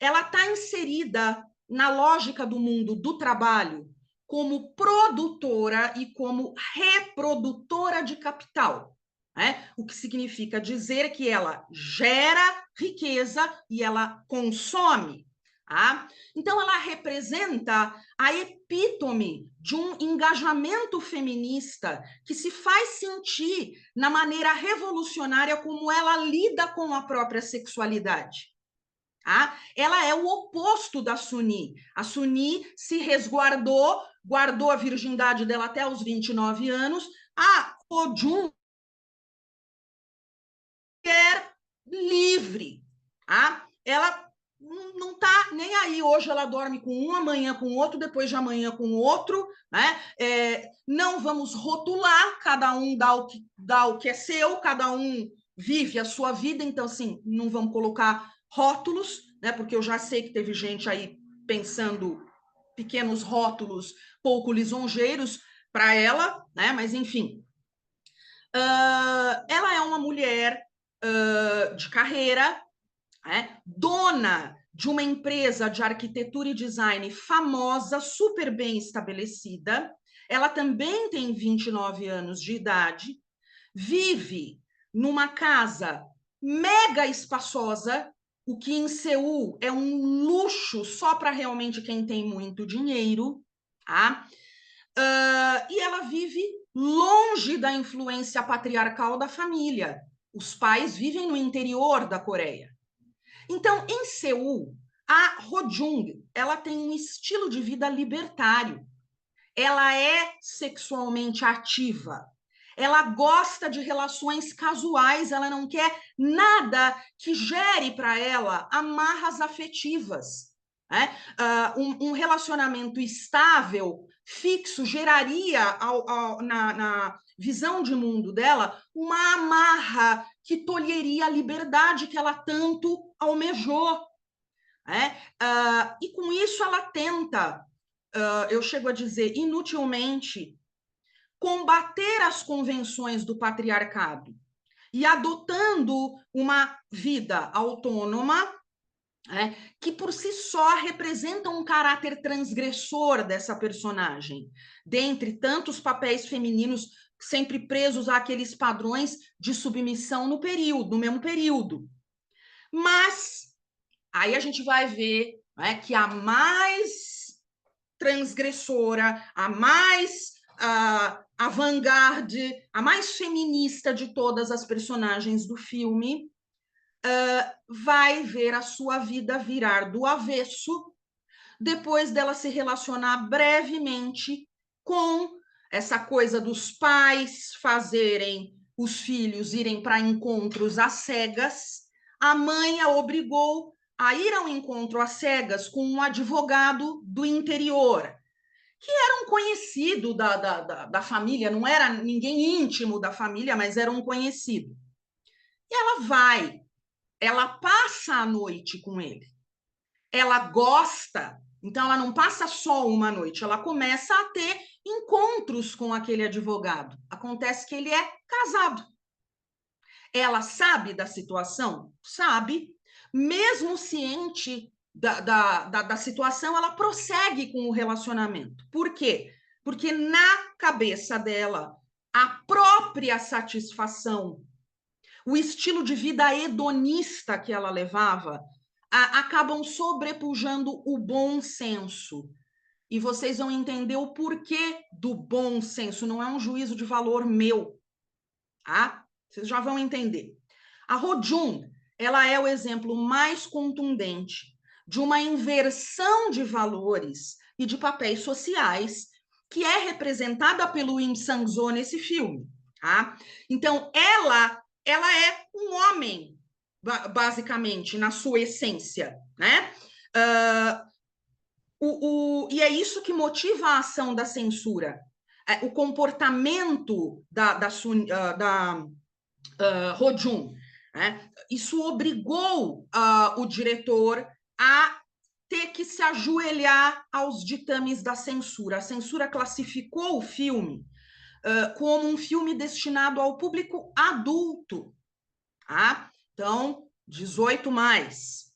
ela está inserida na lógica do mundo do trabalho como produtora e como reprodutora de capital. O que significa dizer que ela gera riqueza e ela consome. Então, ela representa a epítome de um engajamento feminista que se faz sentir na maneira revolucionária como ela lida com a própria sexualidade. Ela é o oposto da Suni. A Suni se resguardou, guardou a virgindade dela até os 29 anos. A Rodjun é livre. Ela não está nem aí. Hoje ela dorme com um, amanhã com outro, depois de amanhã com outro. Não vamos rotular, cada um dá o que é seu, cada um vive a sua vida, então, assim, não vamos colocar rótulos, porque eu já sei que teve gente aí pensando pequenos rótulos pouco lisonjeiros para ela, mas, enfim. Ela é uma mulher de carreira, dona de uma empresa de arquitetura e design famosa, super bem estabelecida. Ela também tem 29 anos de idade, vive numa casa mega espaçosa, o que em Seul é um luxo só para realmente quem tem muito dinheiro. E ela vive longe da influência patriarcal da família. Os pais vivem no interior da Coreia. Então, em Seul, a Ho Jung, ela tem um estilo de vida libertário. Ela é sexualmente ativa. Ela gosta de relações casuais, ela não quer nada que gere para ela amarras afetivas. Né? Um relacionamento estável, fixo, geraria, na visão de mundo dela, uma amarra que tolheria a liberdade que ela tanto almejou. Né? E com isso ela tenta, eu chego a dizer, inutilmente, combater as convenções do patriarcado e adotando uma vida autônoma, né, que por si só representa um caráter transgressor dessa personagem, dentre tantos papéis femininos sempre presos àqueles padrões de submissão no mesmo período. Mas aí a gente vai ver, né, que a mais transgressora, a mais avant-garde, a mais feminista de todas as personagens do filme, vai ver a sua vida virar do avesso depois dela se relacionar brevemente com essa coisa dos pais fazerem os filhos irem para encontros às cegas. A mãe a obrigou a ir ao encontro às cegas com um advogado do interior, que era um conhecido da família, não era ninguém íntimo da família, mas era um conhecido. E ela passa a noite com ele. Ela gosta, então ela não passa só uma noite, ela começa a ter encontros com aquele advogado. Acontece que ele é casado. Ela sabe da situação? Sabe. Mesmo ciente da situação, ela prossegue com o relacionamento. Por quê? Porque na cabeça dela, a própria satisfação, o estilo de vida hedonista que ela levava, acabam sobrepujando o bom senso. E vocês vão entender o porquê do bom senso, não é um juízo de valor meu, tá? Vocês já vão entender. A Ho Jung, ela é o exemplo mais contundente de uma inversão de valores e de papéis sociais que é representada pelo Im Sang-soo nesse filme, tá? Então, ela é um homem, basicamente, na sua essência, né? E é isso que motiva a ação da censura. O comportamento da Ho Jung, né? Isso obrigou o diretor a ter que se ajoelhar aos ditames da censura. A censura classificou o filme como um filme destinado ao público adulto, tá? Então, 18 mais.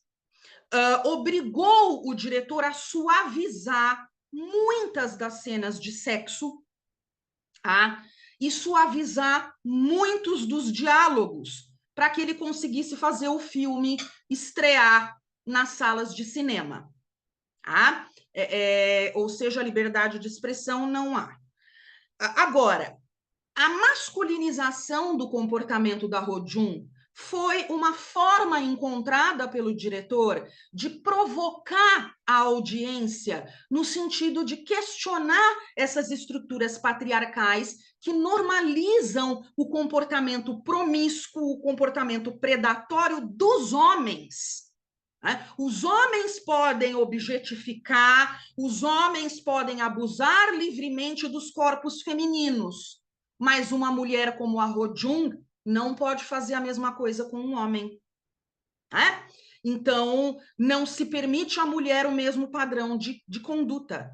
Obrigou o diretor a suavizar muitas das cenas de sexo, tá? E suavizar muitos dos diálogos para que ele conseguisse fazer o filme estrear nas salas de cinema. Tá? Ou seja, a liberdade de expressão não há. Agora, a masculinização do comportamento da Ho Jung foi uma forma encontrada pelo diretor de provocar a audiência no sentido de questionar essas estruturas patriarcais que normalizam o comportamento promíscuo, o comportamento predatório dos homens. Os homens podem objetificar, os homens podem abusar livremente dos corpos femininos, mas uma mulher como a Ho Jung não pode fazer a mesma coisa com um homem. Então, não se permite à mulher o mesmo padrão de conduta.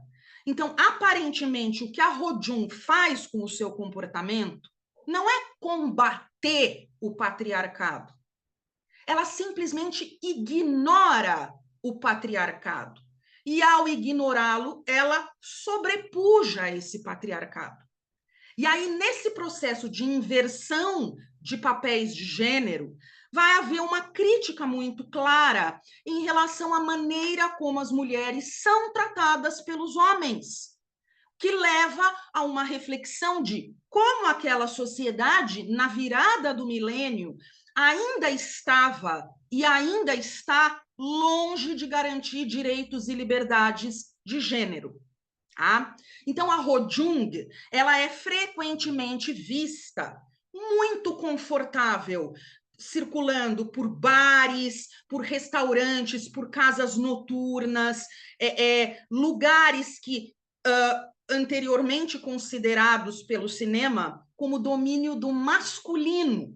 Então, aparentemente, o que a Ho Jung faz com o seu comportamento não é combater o patriarcado. Ela simplesmente ignora o patriarcado. E, ao ignorá-lo, ela sobrepuja esse patriarcado. E aí, nesse processo de inversão de papéis de gênero, vai haver uma crítica muito clara em relação à maneira como as mulheres são tratadas pelos homens. que leva a uma reflexão de como aquela sociedade, na virada do milênio, ainda estava e ainda está longe de garantir direitos e liberdades de gênero. Tá? Então, a Ho Jung, ela é frequentemente vista muito confortável, circulando por bares, por restaurantes, por casas noturnas, lugares que anteriormente considerados pelo cinema como domínio do masculino.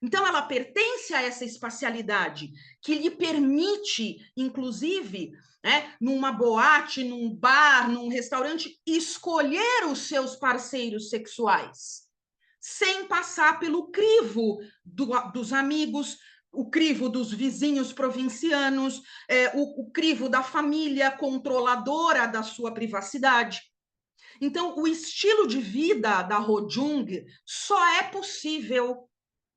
Então, ela pertence a essa espacialidade que lhe permite, inclusive, numa boate, num bar, num restaurante, escolher os seus parceiros sexuais, sem passar pelo crivo dos amigos, o crivo dos vizinhos provincianos, o crivo da família controladora da sua privacidade. Então, o estilo de vida da Ho Jung só é possível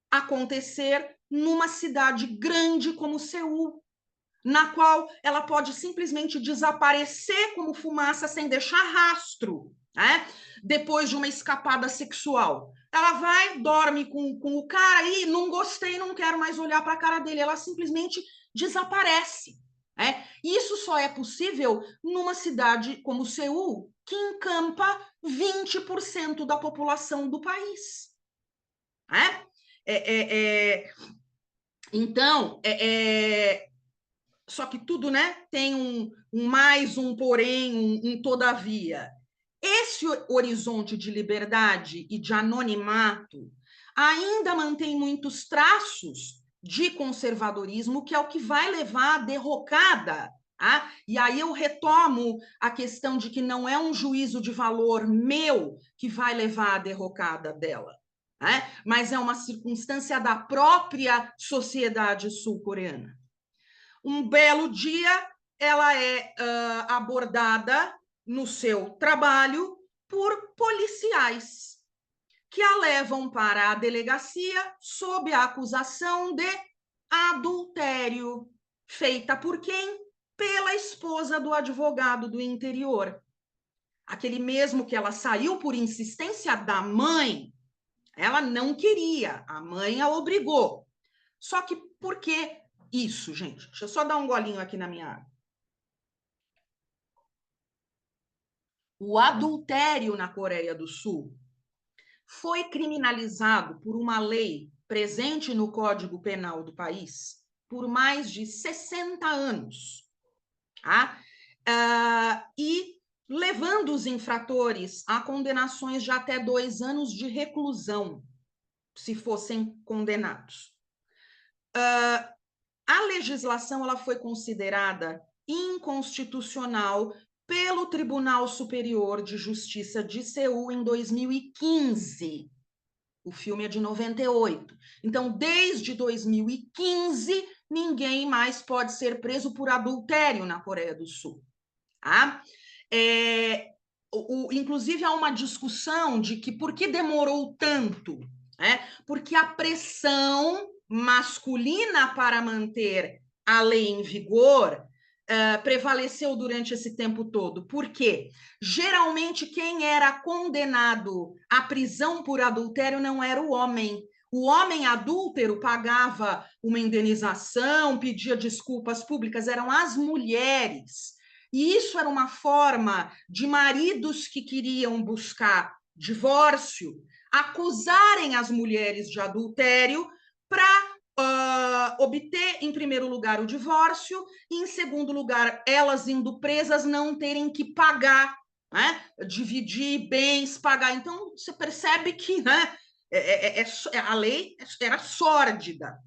acontecer numa cidade grande como Seul, na qual ela pode simplesmente desaparecer como fumaça sem deixar rastro, né? Depois de uma escapada sexual. Ela vai, dorme com o cara e não gostei, não quero mais olhar para a cara dele. Ela simplesmente desaparece. Isso só é possível numa cidade como Seul, que encampa 20% da população do país. Então, só que tudo, né, tem um mais, um porém, um todavia. Esse horizonte de liberdade e de anonimato ainda mantém muitos traços de conservadorismo, que é o que vai levar à derrocada. E aí eu retomo a questão de que não é um juízo de valor meu que vai levar à derrocada dela, mas é uma circunstância da própria sociedade sul-coreana. Um belo dia, ela é abordada no seu trabalho por policiais que a levam para a delegacia sob a acusação de adultério, feita por quem? Pela esposa do advogado do interior. Aquele mesmo que ela saiu por insistência da mãe. Ela não queria, a mãe a obrigou. Só que por que isso, gente? Deixa eu só dar um golinho aqui na minha água. O adultério na Coreia do Sul foi criminalizado por uma lei presente no Código Penal do país por mais de 60 anos. E levando os infratores a condenações de até 2 anos de reclusão, se fossem condenados. A legislação ela foi considerada inconstitucional pelo Tribunal Superior de Justiça de Seul em 2015. O filme é de 98. Então, desde 2015, ninguém mais pode ser preso por adultério na Coreia do Sul. Inclusive, há uma discussão de que por que demorou tanto? Porque a pressão masculina para manter a lei em vigor prevaleceu durante esse tempo todo. Por quê? Geralmente, quem era condenado à prisão por adultério não era o homem. O homem adúltero pagava uma indenização, pedia desculpas públicas, eram as mulheres. E isso era uma forma de maridos que queriam buscar divórcio acusarem as mulheres de adultério para obter, em primeiro lugar, o divórcio e, em segundo lugar, elas indo presas não terem que pagar, dividir bens, pagar. Então, você percebe que a lei era sórdida.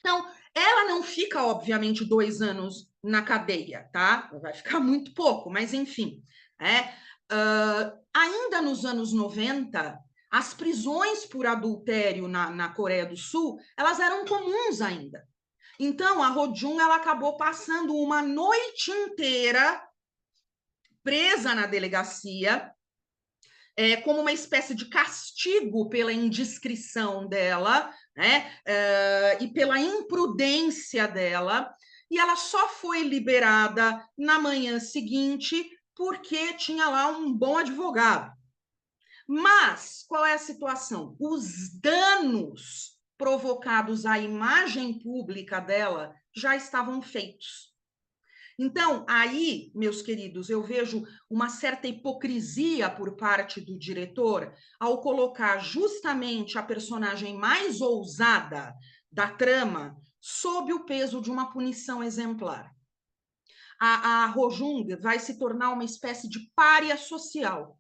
Então, ela não fica, obviamente, 2 anos na cadeia, tá? Vai ficar muito pouco, mas enfim. Ainda nos anos 90, as prisões por adultério na Coreia do Sul, elas eram comuns ainda. Então, a Ho Jung, ela acabou passando uma noite inteira presa na delegacia, como uma espécie de castigo pela indiscrição dela, e pela imprudência dela, e ela só foi liberada na manhã seguinte porque tinha lá um bom advogado. Mas qual é a situação? Os danos provocados à imagem pública dela já estavam feitos. Então, aí, meus queridos, eu vejo uma certa hipocrisia por parte do diretor ao colocar justamente a personagem mais ousada da trama sob o peso de uma punição exemplar. A Rojung vai se tornar uma espécie de pária social.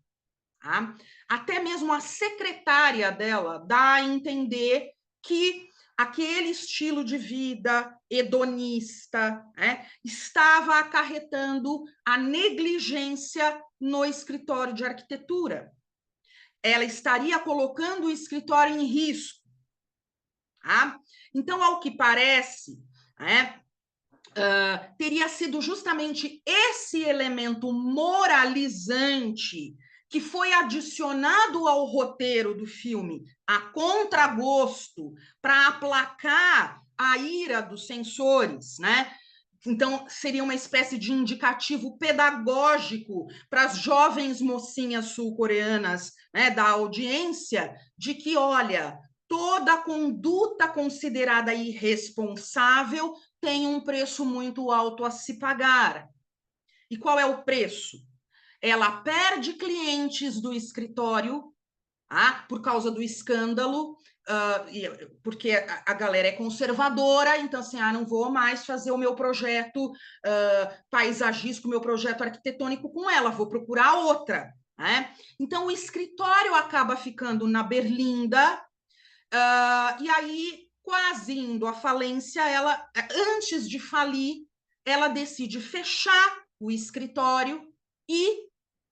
Tá? Até mesmo a secretária dela dá a entender que aquele estilo de vida hedonista, né, estava acarretando a negligência no escritório de arquitetura. Ela estaria colocando o escritório em risco. Tá? Então, ao que parece, né, teria sido justamente esse elemento moralizante que foi adicionado ao roteiro do filme a contragosto para aplacar a ira dos censores, né? Então, seria uma espécie de indicativo pedagógico para as jovens mocinhas sul-coreanas, né, da audiência, de que, olha, toda conduta considerada irresponsável tem um preço muito alto a se pagar. E qual é o preço? Ela perde clientes do escritório, por causa do escândalo, porque a galera é conservadora, então assim, não vou mais fazer o meu projeto paisagístico, o meu projeto arquitetônico com ela, vou procurar outra. Né? Então o escritório acaba ficando na berlinda, e aí, quase indo à falência, ela, antes de falir, ela decide fechar o escritório e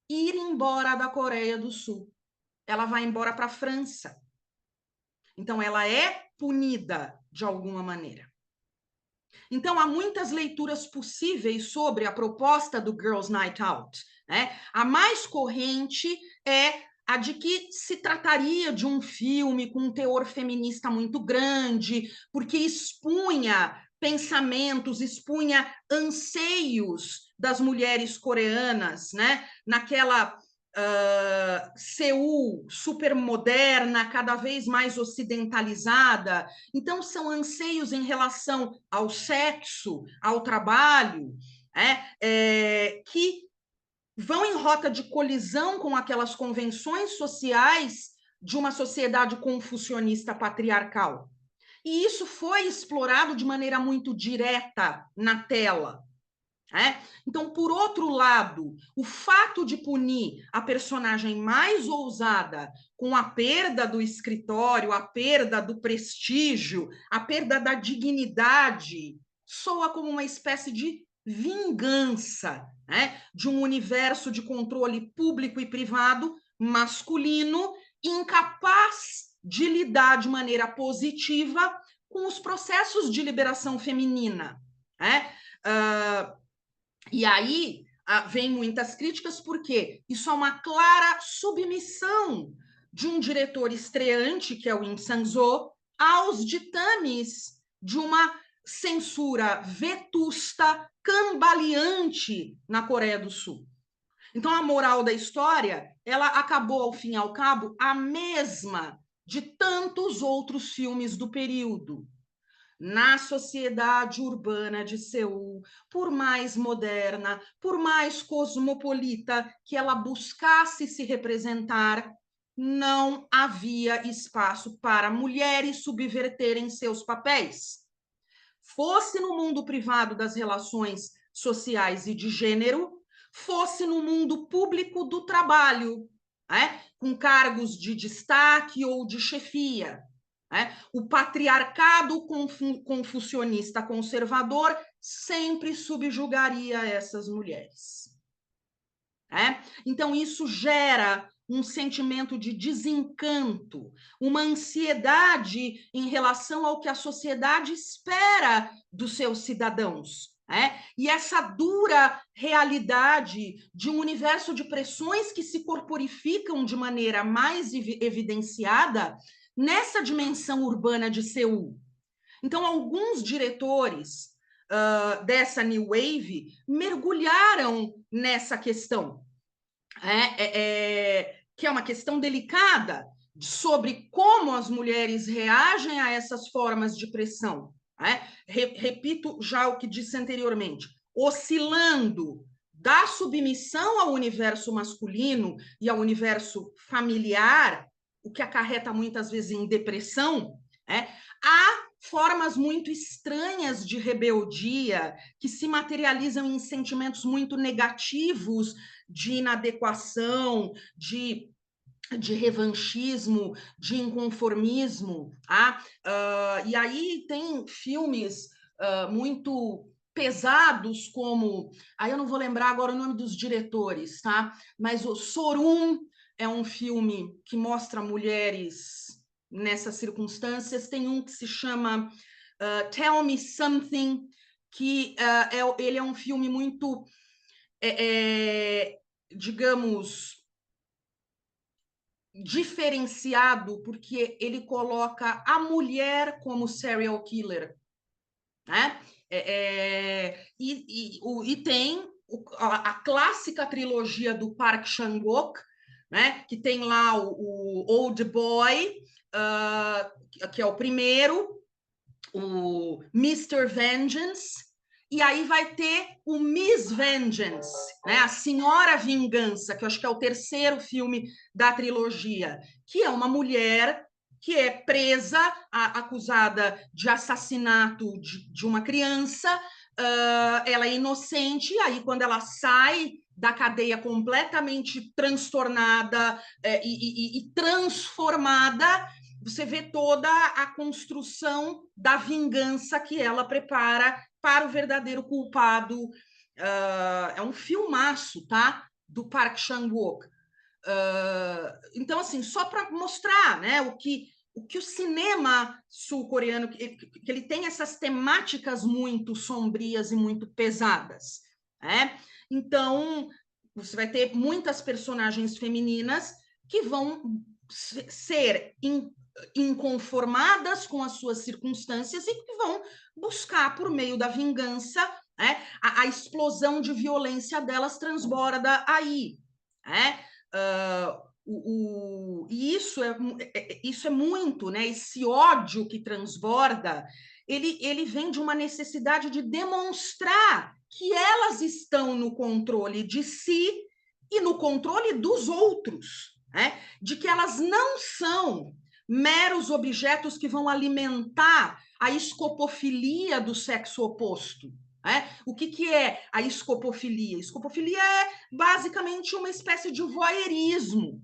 ir embora da Coreia do Sul. Ela vai embora para a França. Então, ela é punida de alguma maneira. Então, há muitas leituras possíveis sobre a proposta do Girls' Night Out. Né? A mais corrente é a de que se trataria de um filme com um teor feminista muito grande, porque expunha pensamentos, expunha anseios das mulheres coreanas, né? Naquela Seul super moderna, cada vez mais ocidentalizada. Então, são anseios em relação ao sexo, ao trabalho, que vão em rota de colisão com aquelas convenções sociais de uma sociedade confucionista patriarcal. E isso foi explorado de maneira muito direta na tela. Então, por outro lado, o fato de punir a personagem mais ousada com a perda do escritório, a perda do prestígio, a perda da dignidade, soa como uma espécie de vingança, de um universo de controle público e privado masculino incapaz de lidar de maneira positiva com os processos de liberação feminina. E aí vem muitas críticas, porque isso é uma clara submissão de um diretor estreante, que é o Im Sang-soo, aos ditames de uma censura vetusta, cambaleante na Coreia do Sul. Então, a moral da história, ela acabou, ao fim e ao cabo, a mesma de tantos outros filmes do período. Na sociedade urbana de Seul, por mais moderna, por mais cosmopolita que ela buscasse se representar, não havia espaço para mulheres subverterem seus papéis. Fosse no mundo privado das relações sociais e de gênero, fosse no mundo público do trabalho, com cargos de destaque ou de chefia. O patriarcado confucionista conservador sempre subjugaria essas mulheres. Então, isso gera um sentimento de desencanto, uma ansiedade em relação ao que a sociedade espera dos seus cidadãos. E essa dura realidade de um universo de pressões que se corporificam de maneira mais evidenciada nessa dimensão urbana de Seul. Então, alguns diretores dessa New Wave mergulharam nessa questão, que é uma questão delicada sobre como as mulheres reagem a essas formas de pressão. Repito já o que disse anteriormente, oscilando da submissão ao universo masculino e ao universo familiar, o que acarreta muitas vezes em depressão, há formas muito estranhas de rebeldia que se materializam em sentimentos muito negativos de inadequação, de revanchismo, de inconformismo. E aí tem filmes muito pesados como... Aí eu não vou lembrar agora o nome dos diretores, tá? Mas o Sorum é um filme que mostra mulheres nessas circunstâncias. Tem um que se chama Tell Me Something, que ele é um filme muito, digamos, diferenciado, porque ele coloca a mulher como serial killer, né? E tem a clássica trilogia do Park Chan-wook, né? Que tem lá o Old Boy, que é o primeiro, o Mr. Vengeance, e aí vai ter o Miss Vengeance, né? A Senhora Vingança, que eu acho que é o terceiro filme da trilogia, que é uma mulher que é presa, acusada de assassinato de uma criança, ela é inocente, e aí quando ela sai da cadeia completamente transtornada e transformada, você vê toda a construção da vingança que ela prepara para o verdadeiro culpado. É um filmaço, tá? Do Park Chan-wook. Então, assim, só para mostrar, né, o que o cinema sul-coreano, que ele tem essas temáticas muito sombrias e muito pesadas, né? Então, você vai ter muitas personagens femininas que vão ser inconformadas com as suas circunstâncias e que vão buscar, por meio da vingança, a explosão de violência delas transborda aí. E isso é muito, né? Esse ódio que transborda, ele vem de uma necessidade de demonstrar que elas estão no controle de si e no controle dos outros, né? De que elas não são meros objetos que vão alimentar a escopofilia do sexo oposto. O que é a escopofilia? Escopofilia é basicamente uma espécie de voyeurismo.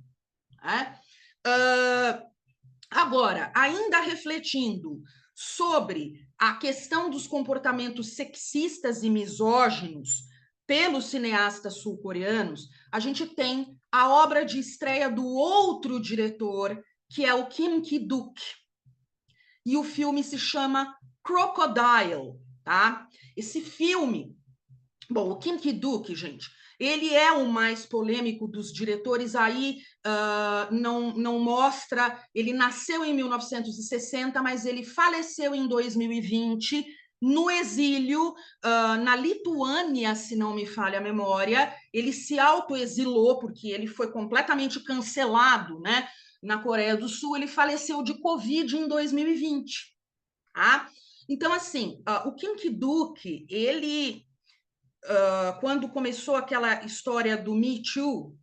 Agora, ainda refletindo sobre a questão dos comportamentos sexistas e misóginos pelos cineastas sul-coreanos, a gente tem a obra de estreia do outro diretor, que é o Kim Ki-duk. E o filme se chama Crocodile, tá? Esse filme... Bom, o Kim Ki-duk, gente, ele é o mais polêmico dos diretores, aí não mostra... Ele nasceu em 1960, mas ele faleceu em 2020, no exílio, na Lituânia, se não me falha a memória. Ele se autoexilou, porque ele foi completamente cancelado, né? Na Coreia do Sul. Ele faleceu de Covid em 2020. Tá? Então, assim, o Kim Ki-duk, ele... quando começou aquela história do Me Too,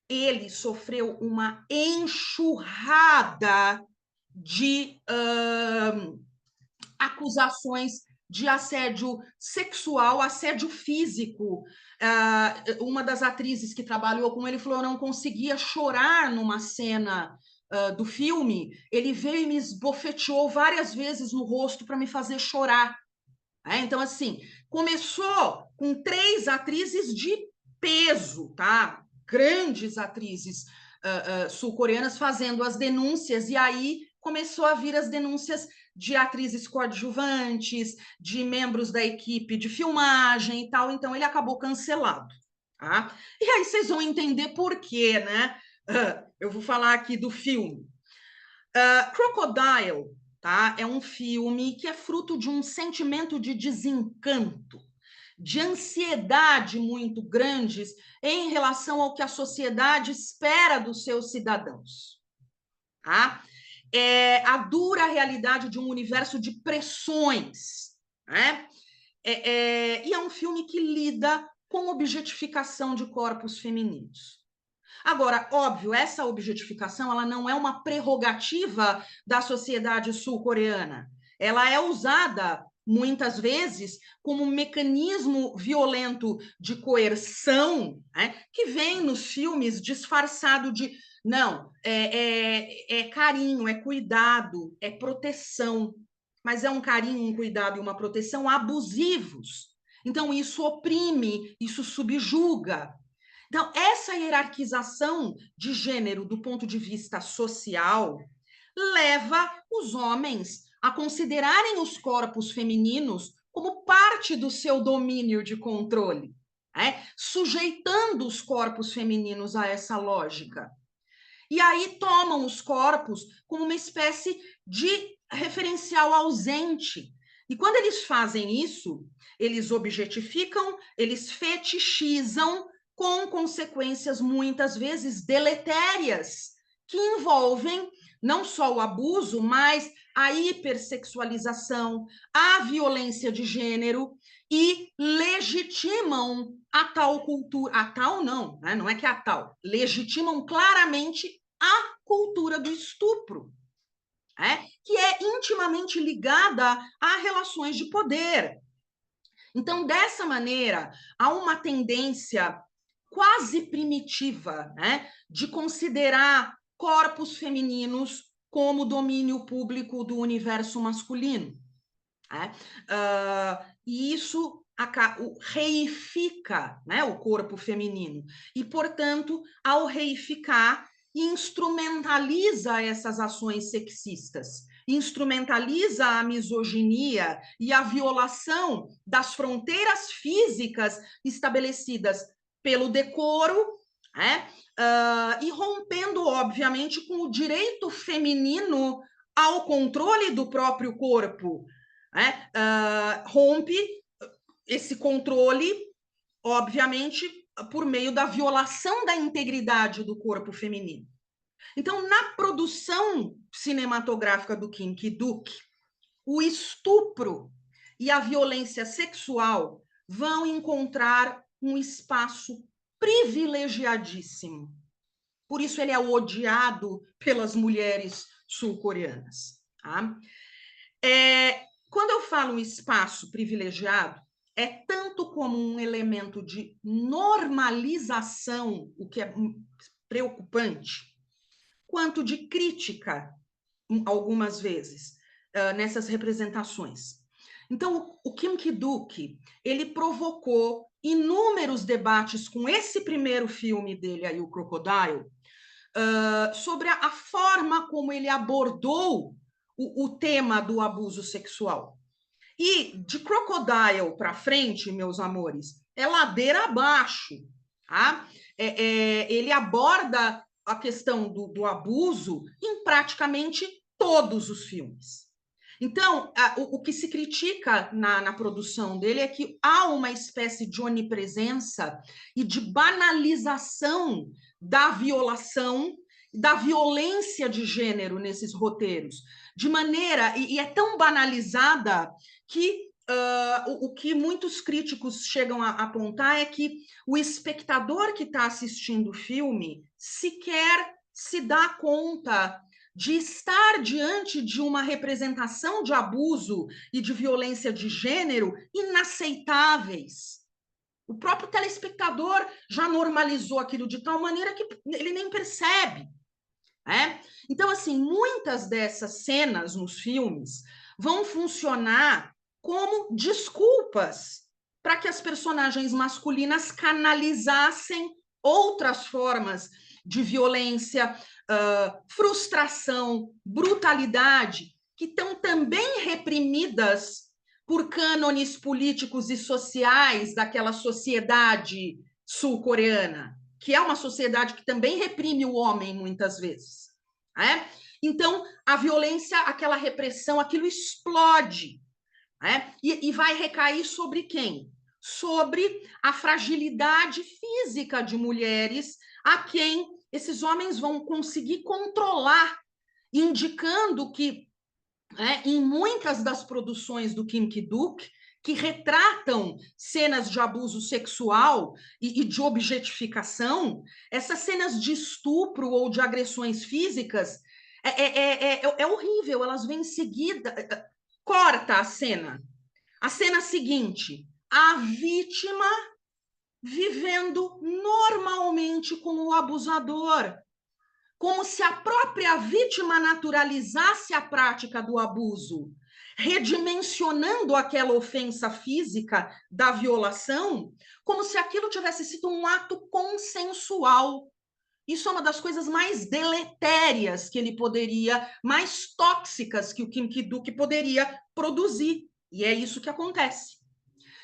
ele sofreu uma enxurrada de acusações de assédio sexual, assédio físico. Uma das atrizes que trabalhou com ele falou: eu não conseguia chorar numa cena do filme, ele veio e me esbofeteou várias vezes no rosto para me fazer chorar. Então, assim, começou com 3 atrizes de peso, tá? Grandes atrizes sul-coreanas fazendo as denúncias, e aí começou a vir as denúncias de atrizes coadjuvantes, de membros da equipe de filmagem e tal, então ele acabou cancelado. Tá? E aí vocês vão entender por quê, né? Eu vou falar aqui do filme. Crocodile tá? É um filme que é fruto de um sentimento de desencanto, de ansiedade muito grandes em relação ao que a sociedade espera dos seus cidadãos, tá? É a dura realidade de um universo de pressões, né? E é um filme que lida com objetificação de corpos femininos. Agora, óbvio, essa objetificação ela não é uma prerrogativa da sociedade sul-coreana. Ela é usada muitas vezes como um mecanismo violento de coerção, né, que vem nos filmes disfarçado de não, é carinho, é cuidado, é proteção, mas é um carinho, um cuidado e uma proteção abusivos. Então, isso oprime, isso subjuga. Então, essa hierarquização de gênero do ponto de vista social leva os homens a considerarem os corpos femininos como parte do seu domínio de controle, né? Sujeitando os corpos femininos a essa lógica. E aí tomam os corpos como uma espécie de referencial ausente. E quando eles fazem isso, eles objetificam, eles fetichizam, com consequências muitas vezes deletérias, que envolvem não só o abuso, mas a hipersexualização, a violência de gênero e legitimam a tal cultura, a tal não, né? Não é que é a tal, legitimam claramente a cultura do estupro, né? Que é intimamente ligada a relações de poder. Então, dessa maneira, há uma tendência quase primitiva, né, de considerar corpos femininos como domínio público do universo masculino. Né? E isso reifica, né, o corpo feminino. E, portanto, ao reificar, instrumentaliza essas ações sexistas, instrumentaliza a misoginia e a violação das fronteiras físicas estabelecidas pelo decoro, né? E rompendo, obviamente, com o direito feminino ao controle do próprio corpo, né? Rompe esse controle, obviamente, por meio da violação da integridade do corpo feminino. Então, na produção cinematográfica do Kim Ki-duk, o estupro e a violência sexual vão encontrar um espaço privilegiadíssimo. Por isso ele é odiado pelas mulheres sul-coreanas. Tá? Quando eu falo um espaço privilegiado, é tanto como um elemento de normalização, o que é preocupante, quanto de crítica, algumas vezes, nessas representações. Então, o Kim Ki-duk, ele provocou inúmeros debates com esse primeiro filme dele, aí, o Crocodile, sobre a forma como ele abordou o tema do abuso sexual. E de Crocodile para frente, meus amores, é ladeira abaixo. Tá? Ele aborda a questão do abuso em praticamente todos os filmes. Então, o que se critica na produção dele é que há uma espécie de onipresença e de banalização da violação, da violência de gênero nesses roteiros, de maneira, e é tão banalizada que o que muitos críticos chegam a apontar é que o espectador que está assistindo o filme sequer se dá conta de estar diante de uma representação de abuso e de violência de gênero inaceitáveis. O próprio telespectador já normalizou aquilo de tal maneira que ele nem percebe. Né? Então, assim, muitas dessas cenas nos filmes vão funcionar como desculpas para que as personagens masculinas canalizassem outras formas de violência, frustração, brutalidade, que estão também reprimidas por cânones políticos e sociais daquela sociedade sul-coreana, que é uma sociedade que também reprime o homem muitas vezes. né? Então, a violência, aquela repressão, aquilo explode, né? E vai recair sobre quem? Sobre a fragilidade física de mulheres a quem esses homens vão conseguir controlar, indicando que, né, em muitas das produções do Kim Ki-duk, que retratam cenas de abuso sexual e de objetificação, essas cenas de estupro ou de agressões físicas é horrível, elas vêm em seguida, corta a cena. A cena seguinte, a vítima vivendo normalmente com o abusador, como se a própria vítima naturalizasse a prática do abuso, redimensionando aquela ofensa física da violação, como se aquilo tivesse sido um ato consensual. Isso é uma das coisas mais deletérias que ele poderia, mais tóxicas que o Kim Ki-duk poderia produzir. E é isso que acontece.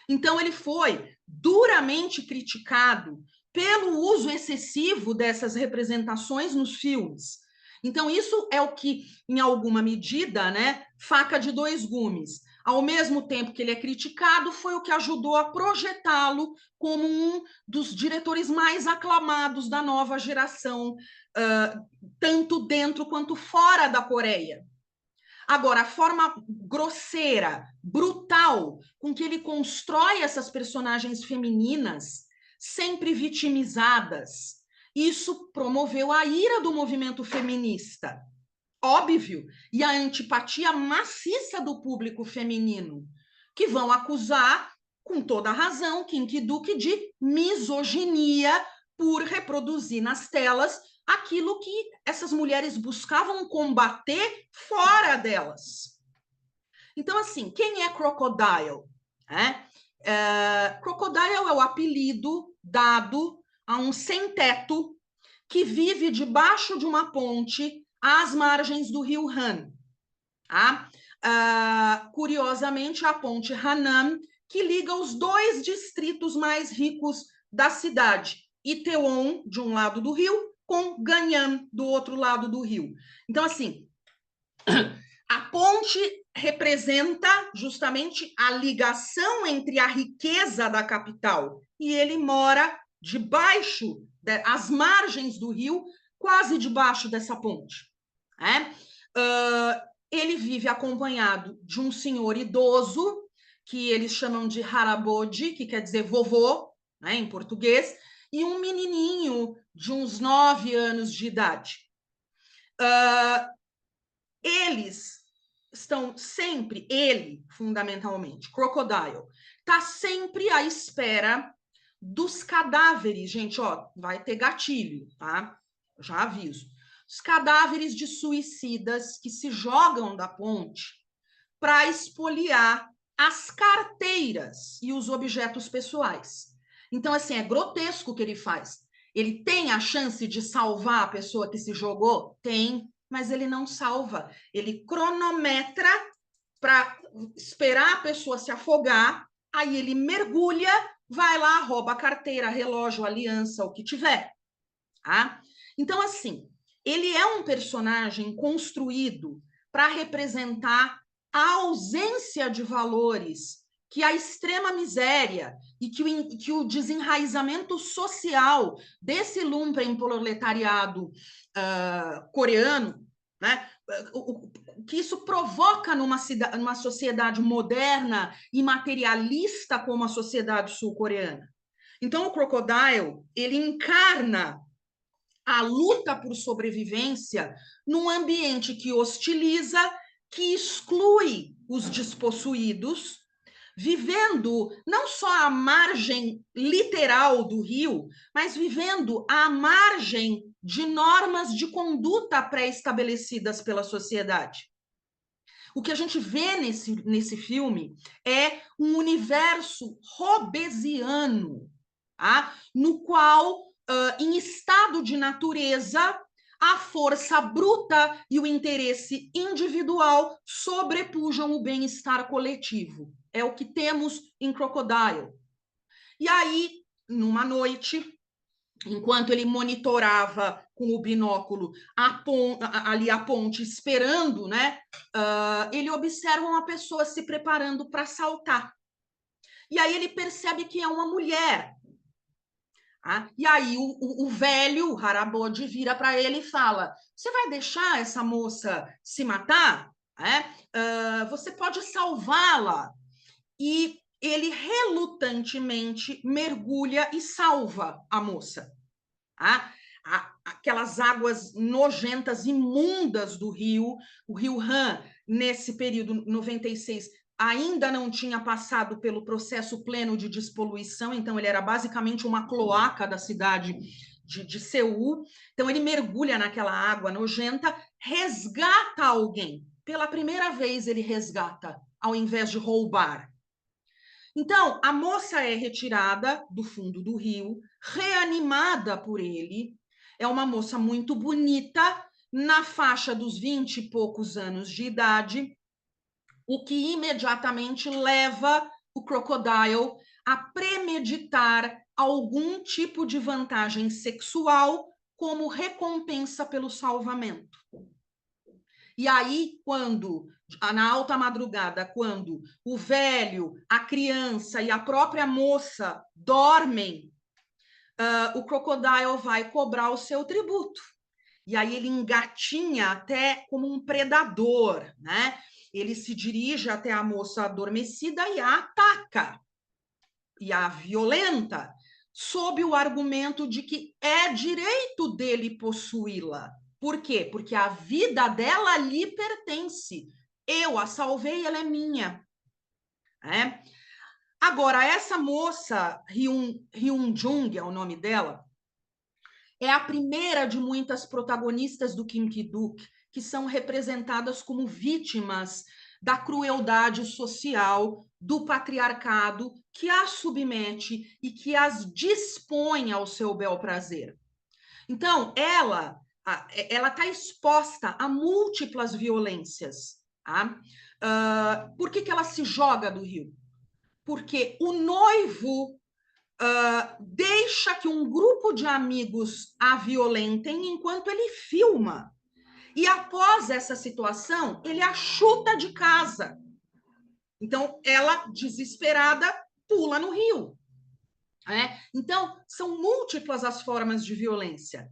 Então, ele foi duramente criticado pelo uso excessivo dessas representações nos filmes. Então, isso é o que, em alguma medida, né, faca de dois gumes. Ao mesmo tempo que ele é criticado, foi o que ajudou a projetá-lo como um dos diretores mais aclamados da nova geração, tanto dentro quanto fora da Coreia. Agora, a forma grosseira, brutal, com que ele constrói essas personagens femininas, sempre vitimizadas, isso promoveu a ira do movimento feminista, óbvio, e a antipatia maciça do público feminino, que vão acusar, com toda a razão, Kim Ki-duk de misoginia por reproduzir nas telas aquilo que essas mulheres buscavam combater fora delas. Então, assim, quem é Crocodile? Crocodile é o apelido dado a um sem-teto que vive debaixo de uma ponte às margens do rio Han. Curiosamente, a ponte Hanam, que liga os dois distritos mais ricos da cidade, Itaewon, de um lado do rio, com Gangnam, do outro lado do rio. Então, assim, a ponte representa justamente a ligação entre a riqueza da capital e ele mora debaixo, às margens do rio, quase debaixo dessa ponte. Ele vive acompanhado de um senhor idoso, que eles chamam de Haraboji, que quer dizer vovô, né, em português, e um menininho de uns 9 anos de idade. Eles estão sempre, ele, fundamentalmente, Crocodile, está sempre à espera dos cadáveres, gente, ó, vai ter gatilho, tá? Já aviso. Os cadáveres de suicidas que se jogam da ponte para expoliar as carteiras e os objetos pessoais. Então, assim, é grotesco o que ele faz. Ele tem a chance de salvar a pessoa que se jogou? Tem, mas ele não salva. Ele cronometra para esperar a pessoa se afogar, aí ele mergulha, vai lá, rouba a carteira, relógio, aliança, o que tiver. Tá? Então, assim, ele é um personagem construído para representar a ausência de valores que a extrema miséria e que o desenraizamento social desse lumpenproletariado coreano, né, que isso provoca numa sociedade moderna e materialista como a sociedade sul-coreana. Então, o Crocodile, ele encarna a luta por sobrevivência num ambiente que hostiliza, que exclui os despossuídos, vivendo não só à margem literal do rio, mas vivendo à margem de normas de conduta pré-estabelecidas pela sociedade. O que a gente vê nesse filme é um universo hobbesiano, no qual, em estado de natureza, a força bruta e o interesse individual sobrepujam o bem-estar coletivo. É o que temos em Crocodile. E aí, numa noite, enquanto ele monitorava com o binóculo ali a ponte, esperando, né? Ele observa uma pessoa se preparando para saltar. E aí ele percebe que é uma mulher. E aí o velho, o Harabode, vira para ele e fala: você vai deixar essa moça se matar? Você pode salvá-la. E ele relutantemente mergulha e salva a moça. Aquelas águas nojentas, imundas do rio, o rio Han, nesse período 96, ainda não tinha passado pelo processo pleno de despoluição, então ele era basicamente uma cloaca da cidade de Seul. Então ele mergulha naquela água nojenta, resgata alguém. Pela primeira vez ele resgata, ao invés de roubar. Então, a moça é retirada do fundo do rio, reanimada por ele. É uma moça muito bonita, na faixa dos 20 e poucos anos de idade, o que imediatamente leva o Crocodile a premeditar algum tipo de vantagem sexual como recompensa pelo salvamento. E aí, na alta madrugada, quando o velho, a criança e a própria moça dormem, o Crocodile vai cobrar o seu tributo. E aí ele engatinha até como um predador, né? Ele se dirige até a moça adormecida e a ataca, e a violenta, sob o argumento de que é direito dele possuí-la. Por quê? Porque a vida dela lhe pertence. Eu a salvei, ela é minha. Agora, essa moça, Hyun Jung é o nome dela, é a primeira de muitas protagonistas do Kim Ki-duk que são representadas como vítimas da crueldade social, do patriarcado que as submete e que as dispõe ao seu bel prazer. Então, ela está exposta a múltiplas violências. Por que ela se joga do rio? Porque o noivo deixa que um grupo de amigos a violentem enquanto ele filma. E após essa situação, ele a chuta de casa. Então, ela, desesperada, pula no rio. Então, são múltiplas as formas de violência.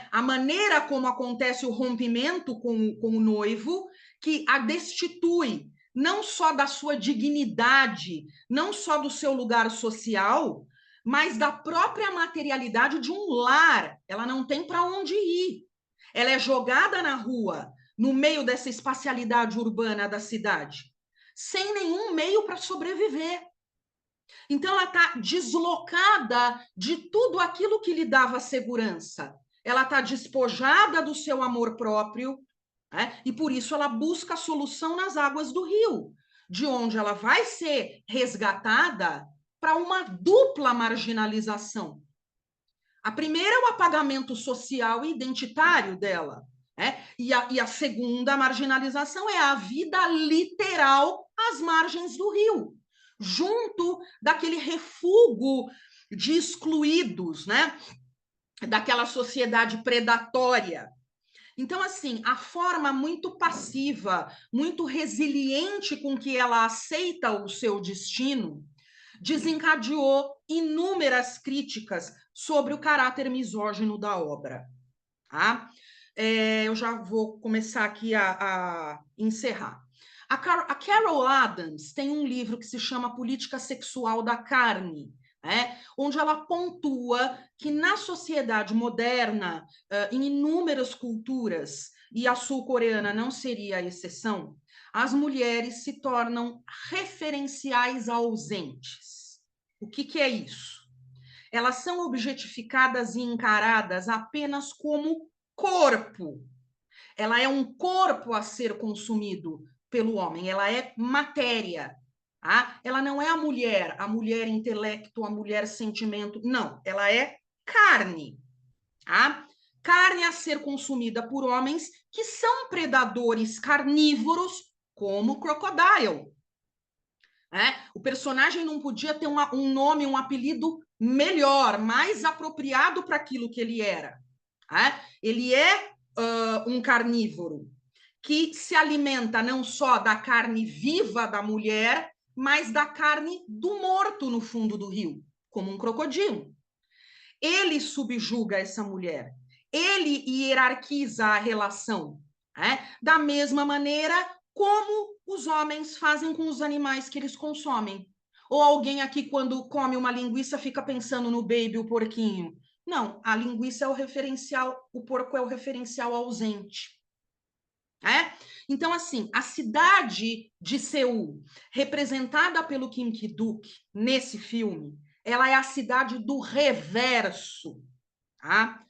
A maneira como acontece o rompimento com o noivo, que a destitui não só da sua dignidade, não só do seu lugar social, mas da própria materialidade de um lar. Ela não tem para onde ir. Ela é jogada na rua, no meio dessa espacialidade urbana da cidade, sem nenhum meio para sobreviver. Então, ela está deslocada de tudo aquilo que lhe dava segurança. Ela está despojada do seu amor próprio, e por isso ela busca a solução nas águas do rio, de onde ela vai ser resgatada para uma dupla marginalização. A primeira é o apagamento social e identitário dela, e a segunda marginalização é a vida literal às margens do rio, junto daquele refúgio de excluídos, daquela sociedade predatória. Então, assim, a forma muito passiva, muito resiliente com que ela aceita o seu destino, desencadeou inúmeras críticas sobre o caráter misógino da obra. Eu já vou começar aqui a encerrar. A Carol Adams tem um livro que se chama Política Sexual da Carne, onde ela pontua que na sociedade moderna, em inúmeras culturas, e a sul-coreana não seria a exceção, as mulheres se tornam referenciais ausentes. O que é isso? Elas são objetificadas e encaradas apenas como corpo. Ela é um corpo a ser consumido pelo homem, ela é matéria. Ela não é a mulher intelecto, a mulher sentimento, não, ela é carne. Carne a ser consumida por homens que são predadores carnívoros, como o Crocodile. O personagem não podia ter um nome, um apelido melhor, mais apropriado para aquilo que ele era. Né? Ele é um carnívoro que se alimenta não só da carne viva da mulher, mas da carne do morto no fundo do rio, como um crocodilo. Ele subjuga essa mulher, ele hierarquiza a relação, né? Da mesma maneira como os homens fazem com os animais que eles consomem. Ou alguém aqui, quando come uma linguiça, fica pensando no baby, o porquinho. Não, a linguiça é o referencial, o porco é o referencial ausente. É? Então, assim, a cidade de Seul, representada pelo Kim Ki-duk nesse filme, ela é a cidade do reverso. Tá?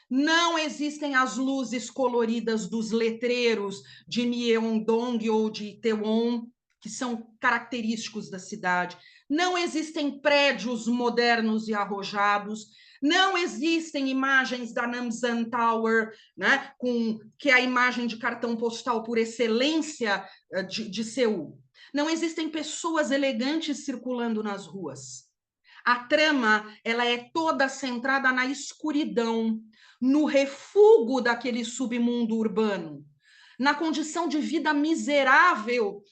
Não existem as luzes coloridas dos letreiros de Myeongdong ou de Itaewon, que são característicos da cidade. Não existem prédios modernos e arrojados. Não existem imagens da Namsan Tower, né, que é a imagem de cartão postal por excelência de Seul. Não existem pessoas elegantes circulando nas ruas. A trama, ela é toda centrada na escuridão, no refúgio daquele submundo urbano, na condição de vida miserável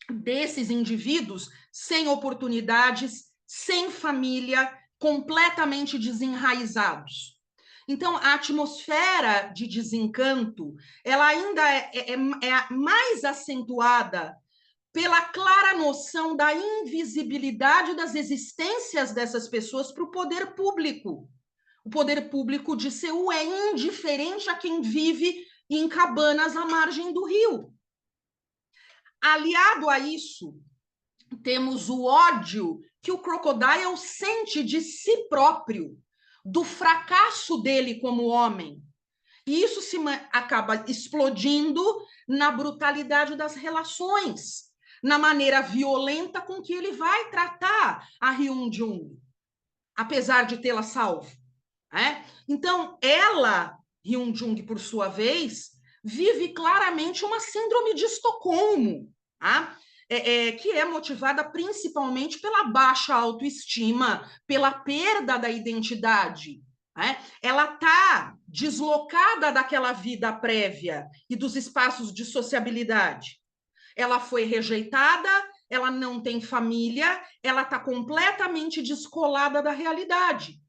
desses indivíduos, sem oportunidades, sem família, completamente desenraizados. Então, a atmosfera de desencanto, ela ainda é mais acentuada pela clara noção da invisibilidade das existências dessas pessoas para o poder público. O poder público de Seul é indiferente a quem vive em cabanas à margem do rio. Aliado a isso, temos o ódio que o Crocodile sente de si próprio, do fracasso dele como homem. E isso acaba explodindo na brutalidade das relações, na maneira violenta com que ele vai tratar a Hyun-jung, apesar de tê-la salvo. Né? Então, ela, Hyun-jung, por sua vez, vive claramente uma síndrome de Estocolmo, tá? Que é motivada principalmente pela baixa autoestima, pela perda da identidade. Né? Ela está deslocada daquela vida prévia e dos espaços de sociabilidade. Ela foi rejeitada, ela não tem família, ela está completamente descolada da realidade.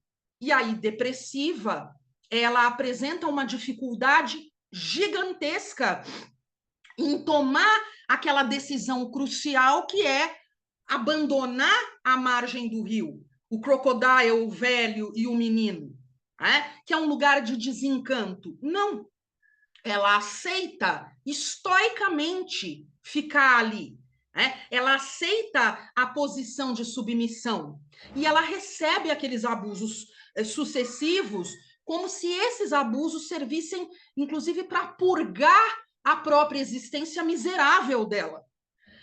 E aí, depressiva, ela apresenta uma dificuldade gigantesca em tomar aquela decisão crucial que é abandonar a margem do rio, o crocodile, o velho e o menino, né? Que é um lugar de desencanto. Não, ela aceita estoicamente ficar ali. Né? Ela aceita a posição de submissão e ela recebe aqueles abusos sucessivos como se esses abusos servissem, inclusive, para purgar a própria existência miserável dela.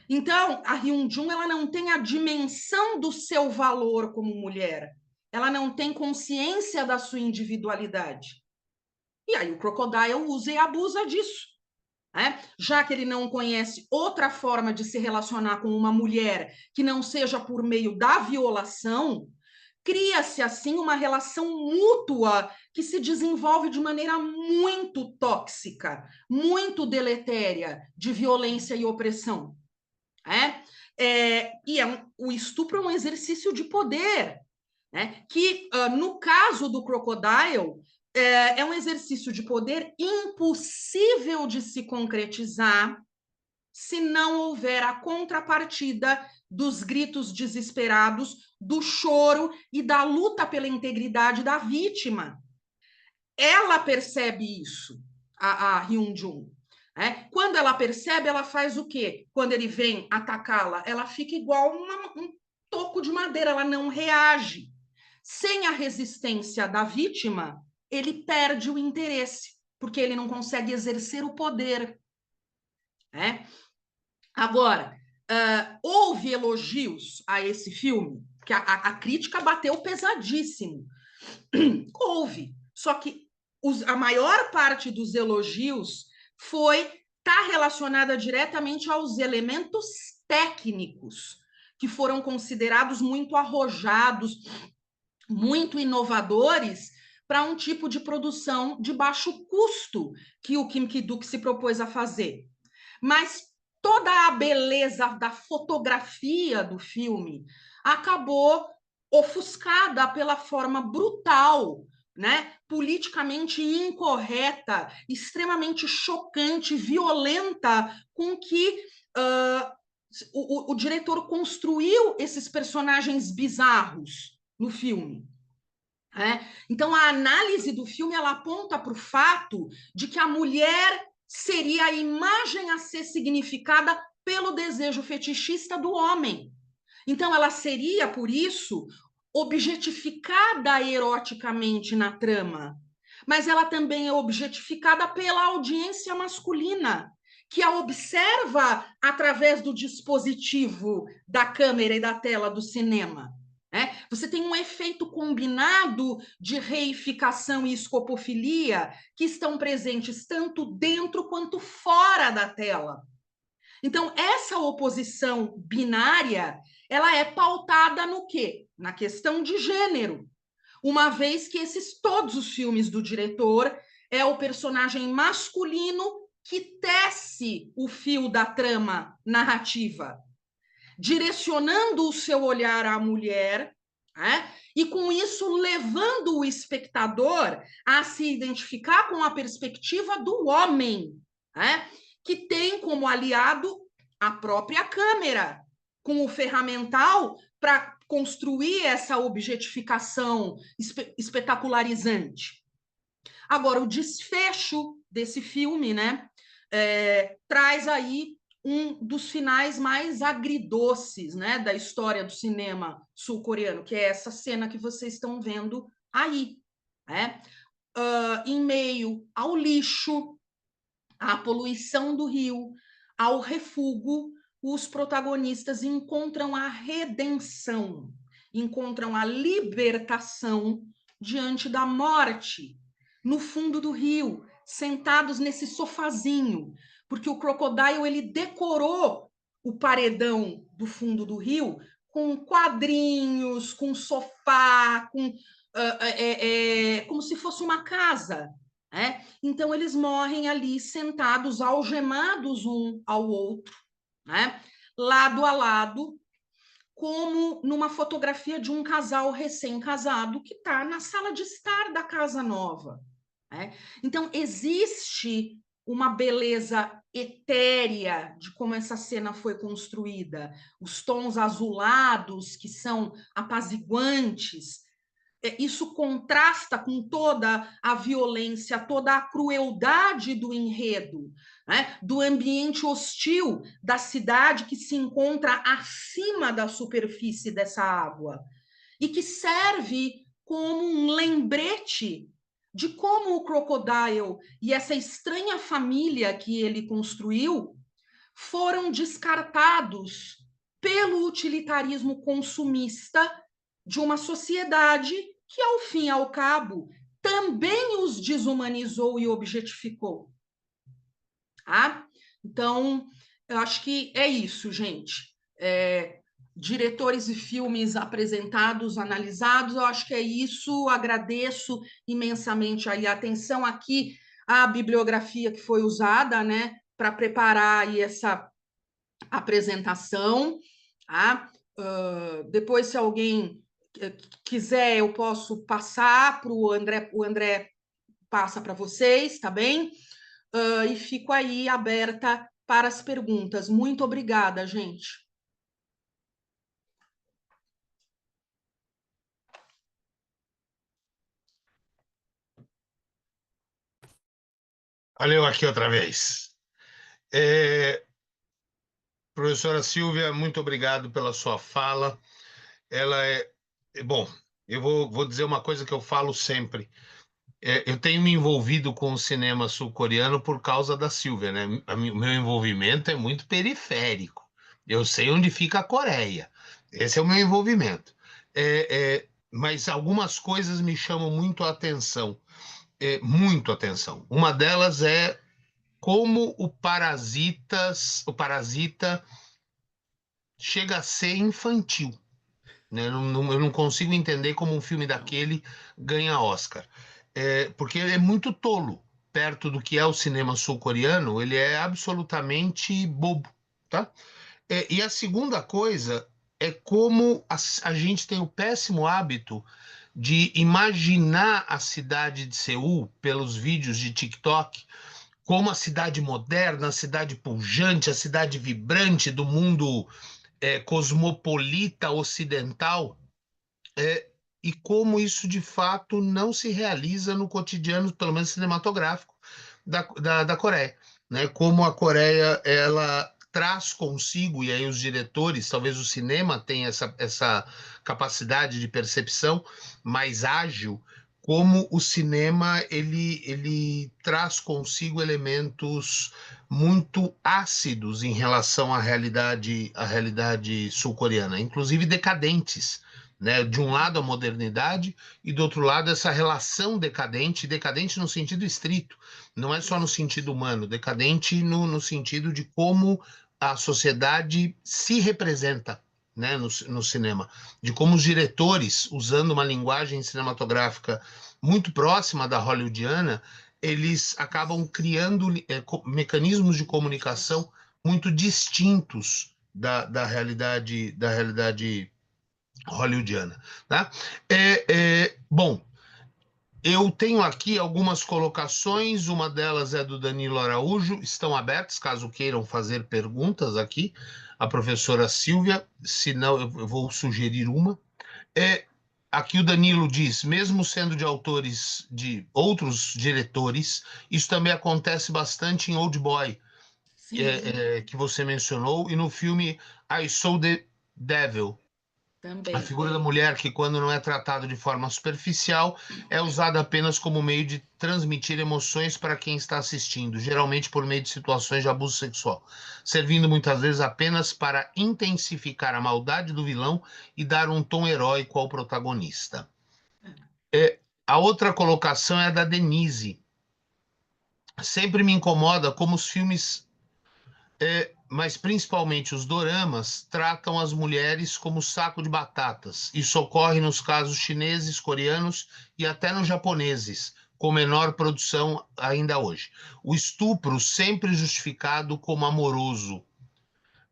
Então, a Hyun-jung, ela não tem a dimensão do seu valor como mulher. Ela não tem consciência da sua individualidade. E aí o Crocodile usa e abusa disso. Né? Já que ele não conhece outra forma de se relacionar com uma mulher que não seja por meio da violação, cria-se assim uma relação mútua que se desenvolve de maneira muito tóxica, muito deletéria, de violência e opressão. O estupro é um exercício de poder, né? Que, no caso do Crocodile, é um exercício de poder impossível de se concretizar se não houver a contrapartida dos gritos desesperados, do choro e da luta pela integridade da vítima. Ela percebe isso, a Hyun-jung. Quando ela percebe, ela faz o quê? Quando ele vem atacá-la, ela fica igual um toco de madeira, ela não reage. Sem a resistência da vítima, ele perde o interesse, porque ele não consegue exercer o poder. Agora, houve elogios a esse filme, que a crítica bateu pesadíssimo. Houve, só que a maior parte dos elogios está relacionada diretamente aos elementos técnicos, que foram considerados muito arrojados, muito inovadores para um tipo de produção de baixo custo que o Kim Ki-duk se propôs a fazer. Mas toda a beleza da fotografia do filme acabou ofuscada pela forma brutal, né, politicamente incorreta, extremamente chocante, violenta, com que o diretor construiu esses personagens bizarros no filme. Então, a análise do filme ela aponta para o fato de que a mulher seria a imagem a ser significada pelo desejo fetichista do homem. Então, ela seria, por isso, objetificada eroticamente na trama, mas ela também é objetificada pela audiência masculina, que a observa através do dispositivo da câmera e da tela do cinema. Você tem um efeito combinado de reificação e escopofilia que estão presentes tanto dentro quanto fora da tela. Então, essa oposição binária, ela é pautada no quê? Na questão de gênero. Uma vez que todos os filmes do diretor é o personagem masculino que tece o fio da trama narrativa, direcionando o seu olhar à mulher, e com isso levando o espectador a se identificar com a perspectiva do homem, que tem como aliado a própria câmera, com o ferramental para construir essa objetificação espetacularizante. Agora, o desfecho desse filme, traz aí um dos finais mais agridoces, da história do cinema sul-coreano, que é essa cena que vocês estão vendo aí, em meio ao lixo, à poluição do rio, ao refúgio, os protagonistas encontram a redenção, encontram a libertação diante da morte, no fundo do rio, sentados nesse sofazinho, porque o Crocodile ele decorou o paredão do fundo do rio com quadrinhos, com sofá, como se fosse uma casa. Então, eles morrem ali sentados, algemados um ao outro, lado a lado, como numa fotografia de um casal recém-casado que está na sala de estar da casa nova. Então, existe uma beleza etérea de como essa cena foi construída, os tons azulados que são apaziguantes. Isso contrasta com toda a violência, toda a crueldade do enredo, do ambiente hostil da cidade que se encontra acima da superfície dessa água e que serve como um lembrete de como o Crocodile e essa estranha família que ele construiu foram descartados pelo utilitarismo consumista de uma sociedade que, ao fim e ao cabo, também os desumanizou e objetificou. Então, eu acho que é isso, gente. Diretores e filmes apresentados, analisados, eu acho que é isso. Agradeço imensamente aí a atenção aqui, a bibliografia que foi usada, para preparar aí essa apresentação. Depois, se alguém quiser, eu posso passar para o André passa para vocês, tá bem? E fico aí aberta para as perguntas. Muito obrigada, gente. Olha eu aqui outra vez. Professora Silvia, muito obrigado pela sua fala. Ela bom, eu vou dizer uma coisa que eu falo sempre. Eu tenho me envolvido com o cinema sul-coreano por causa da Silvia, né? O meu envolvimento é muito periférico. Eu sei onde fica a Coreia. Esse é o meu envolvimento. Mas algumas coisas me chamam muito a atenção. Muito atenção. Uma delas é como o parasita chega a ser infantil. né? Eu não consigo entender como um filme Não. daquele ganha Oscar. Porque ele é muito tolo. Perto do que é o cinema sul-coreano, ele é absolutamente bobo, tá? E a segunda coisa é como a gente tem o péssimo hábito de imaginar a cidade de Seul pelos vídeos de TikTok como a cidade moderna, a cidade pujante, a cidade vibrante do mundo cosmopolita ocidental, é, e como isso de fato não se realiza no cotidiano, pelo menos cinematográfico, da Coreia, né? Como a Coreia ela traz consigo, e aí os diretores, talvez o cinema tenha essa capacidade de percepção mais ágil, como o cinema ele traz consigo elementos muito ácidos em relação à realidade sul-coreana, inclusive decadentes, né? De um lado a modernidade e do outro lado essa relação decadente, decadente no sentido estrito, não é só no sentido humano, decadente no sentido de como a sociedade se representa, né, no cinema, de como os diretores, usando uma linguagem cinematográfica muito próxima da hollywoodiana, eles acabam criando mecanismos de comunicação muito distintos da realidade hollywoodiana, tá? Bom, eu tenho aqui algumas colocações, uma delas é do Danilo Araújo, estão abertas, caso queiram fazer perguntas aqui, a professora Silvia, se não, eu vou sugerir uma. É, aqui o Danilo diz, mesmo sendo de autores de outros diretores, isso também acontece bastante em Old Boy, Sim, que você mencionou, e no filme I Saw the Devil, a também. figura da mulher, que quando não é tratada de forma superficial, é usada apenas como meio de transmitir emoções para quem está assistindo, geralmente por meio de situações de abuso sexual, servindo muitas vezes apenas para intensificar a maldade do vilão e dar um tom heróico ao protagonista. A outra colocação é a da Denise. Sempre me incomoda como os filmes mas principalmente os doramas, tratam as mulheres como saco de batatas. Isso ocorre nos casos chineses, coreanos e até nos japoneses, com menor produção ainda hoje. O estupro sempre justificado como amoroso.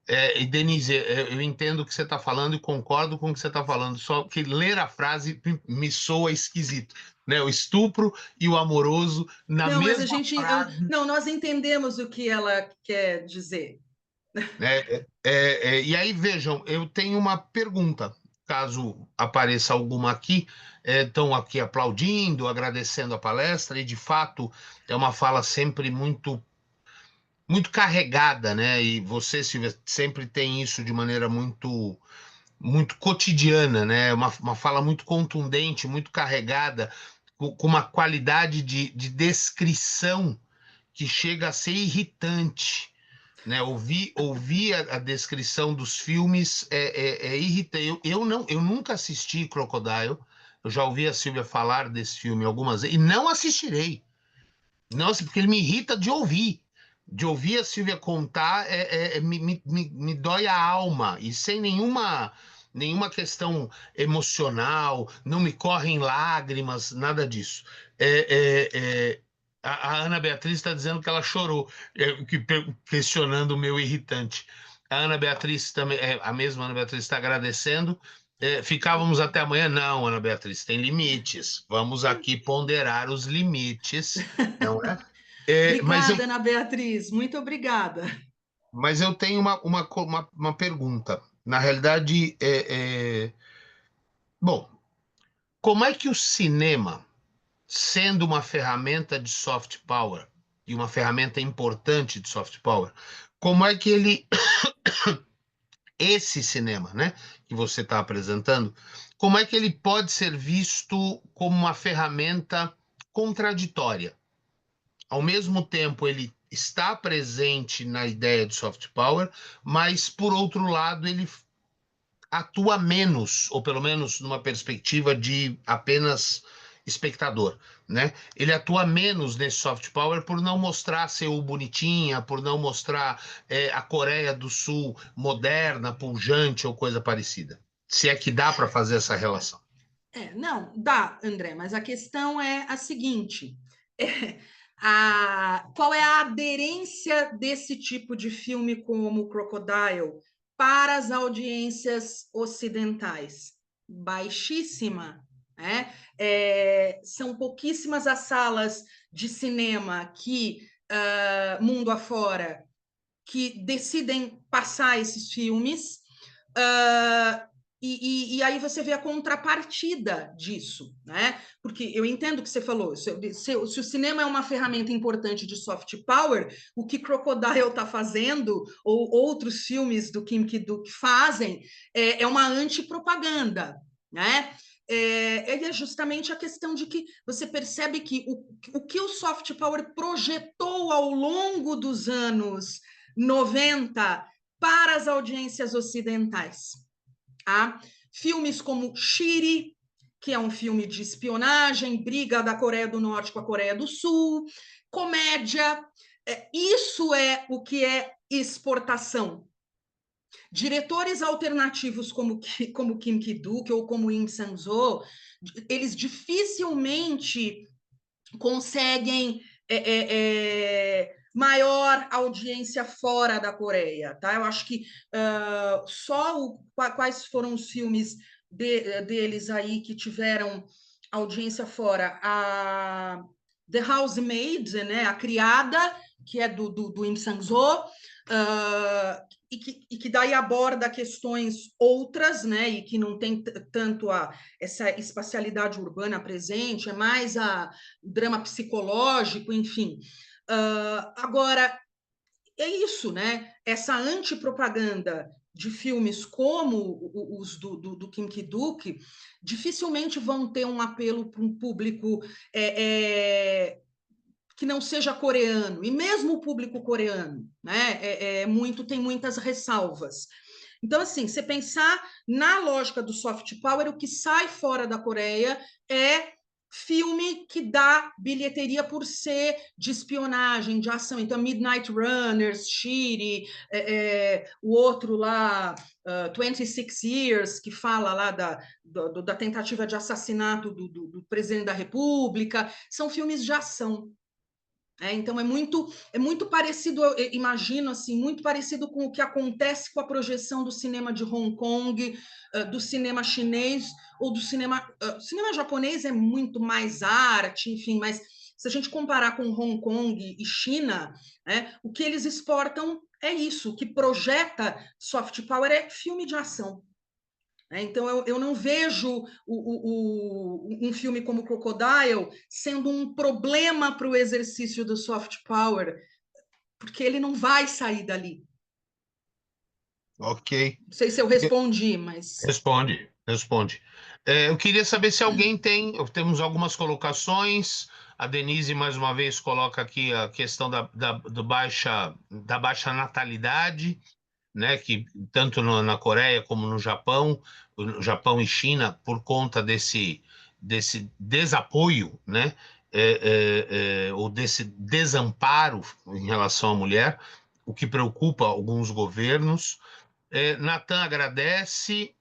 E Denise, eu entendo o que você está falando e concordo com o que você está falando, só que ler a frase me soa esquisito. Né? O estupro e o amoroso na Não, mas a mesma gente. frase. Não, nós entendemos o que ela quer dizer. E aí, vejam, eu tenho uma pergunta, caso apareça alguma aqui. Estão aqui aplaudindo, agradecendo a palestra, e de fato é uma fala sempre muito carregada, né? E você, Silvia, sempre tem isso de maneira muito cotidiana, né? Uma fala muito contundente, muito carregada, com uma qualidade de descrição que chega a ser irritante, né? Ouvir a descrição dos filmes é irritante. Eu nunca assisti Crocodile. Eu já ouvi a Silvia falar desse filme algumas vezes e não assistirei. Não, porque ele me irrita de ouvir. De ouvir a Silvia contar me dói a alma e sem nenhuma questão emocional, não me correm lágrimas, nada disso. É, é, é, a Ana Beatriz está dizendo que ela chorou, questionando o meu irritante. A Ana Beatriz também, a mesma Ana Beatriz está agradecendo. Ficávamos até amanhã? Não, Ana Beatriz, tem limites. Vamos aqui ponderar os limites, não é? É, mas, eu, Obrigada, Ana Beatriz. Muito obrigada. mas eu tenho uma pergunta. Na realidade, bom, como é que o cinema, sendo uma ferramenta de soft power, e uma ferramenta importante de soft power, como é que esse cinema, né, que você está apresentando, como é que ele pode ser visto como uma ferramenta contraditória? Ao mesmo tempo, ele está presente na ideia de soft power, mas, por outro lado, ele atua menos, ou pelo menos numa perspectiva de apenas espectador, né? Ele atua menos nesse soft power por não mostrar ser o bonitinha, por não mostrar a Coreia do Sul moderna, pujante ou coisa parecida. Se é que dá para fazer essa relação. Não, dá, André, mas a questão é a seguinte: é, qual é a aderência desse tipo de filme como Crocodile para as audiências ocidentais? Baixíssima, né? São pouquíssimas as salas de cinema que, mundo afora, que decidem passar esses filmes. Uh, e aí você vê a contrapartida disso, né? Porque eu entendo o que você falou. Se o cinema é uma ferramenta importante de soft power, o que Crocodile está fazendo, ou outros filmes do Kim Ki-duk fazem, é uma antipropaganda, né? É justamente a questão de que você percebe que o que o soft power projetou ao longo dos anos 90 para as audiências ocidentais. Tá? Filmes como Shiri, que é um filme de espionagem, briga da Coreia do Norte com a Coreia do Sul, comédia, isso é o que é exportação. Diretores alternativos como Kim Ki-duk ou como Im Sang-soo, eles dificilmente conseguem maior audiência fora da Coreia, tá? Eu acho que quais foram os filmes deles aí que tiveram audiência fora? The Housemaid, né? A Criada, que é do Im Sang-soo, e que daí aborda questões outras, né? E que não tem tanto essa espacialidade urbana presente, é mais o drama psicológico, enfim. Agora, é isso, né? Essa antipropaganda de filmes como os do Kim Ki-duk dificilmente vão ter um apelo para um público que não seja coreano, e mesmo o público coreano, né, tem muitas ressalvas. Então, assim, você pensar na lógica do soft power, o que sai fora da Coreia é filme que dá bilheteria por ser de espionagem, de ação. Então, Midnight Runners, Shiri, o outro lá, 26 Years, que fala lá da tentativa de assassinato do presidente da República, são filmes de ação. Então é muito parecido, eu imagino assim, muito parecido com o que acontece com a projeção do cinema de Hong Kong, do cinema chinês ou do cinema japonês é muito mais arte, enfim, mas se a gente comparar com Hong Kong e China, né, o que eles exportam é isso, o que projeta soft power é filme de ação. Então, eu não vejo um filme como Crocodile sendo um problema para o exercício do soft power, porque ele não vai sair dali. Ok. Não sei se eu respondi, mas... Responde, responde. Eu queria saber se alguém temos algumas colocações. A Denise, mais uma vez, coloca aqui a questão da baixa natalidade, né, que tanto na Coreia como no Japão e China, por conta desse desapoio, né, ou desse desamparo em relação à mulher, o que preocupa alguns governos. Natan agradece,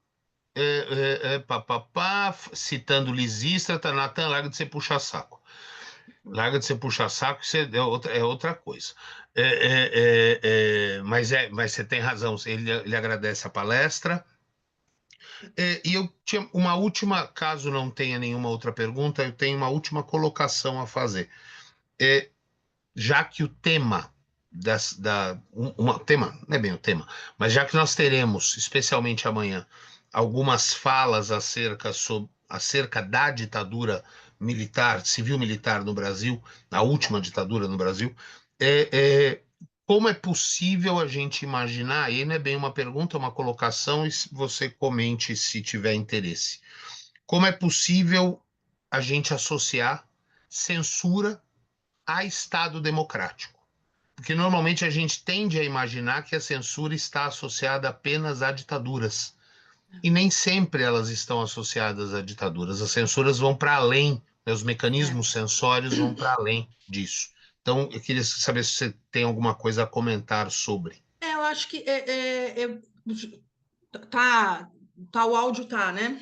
citando Lisístrata, Natan, larga de ser puxa-saco. Larga de ser puxa-saco, isso é outra coisa. Mas você tem razão, ele agradece a palestra. E eu tinha uma última, caso não tenha nenhuma outra pergunta, eu tenho uma última colocação a fazer. Já que o tema tema, não é bem o tema, mas já que nós teremos, especialmente amanhã, algumas falas acerca da ditadura militar, civil-militar no Brasil, a última ditadura no Brasil, é, é, como é possível a gente imaginar, e não é bem uma pergunta, é uma colocação, e você comente se tiver interesse. Como é possível a gente associar censura a Estado democrático? Porque normalmente a gente tende a imaginar que a censura está associada apenas a ditaduras. E nem sempre elas estão associadas a ditaduras. As censuras vão para além, né? Os mecanismos censórios vão para além disso. Então, eu queria saber se você tem alguma coisa a comentar sobre. Eu acho que tá tal áudio tá, né?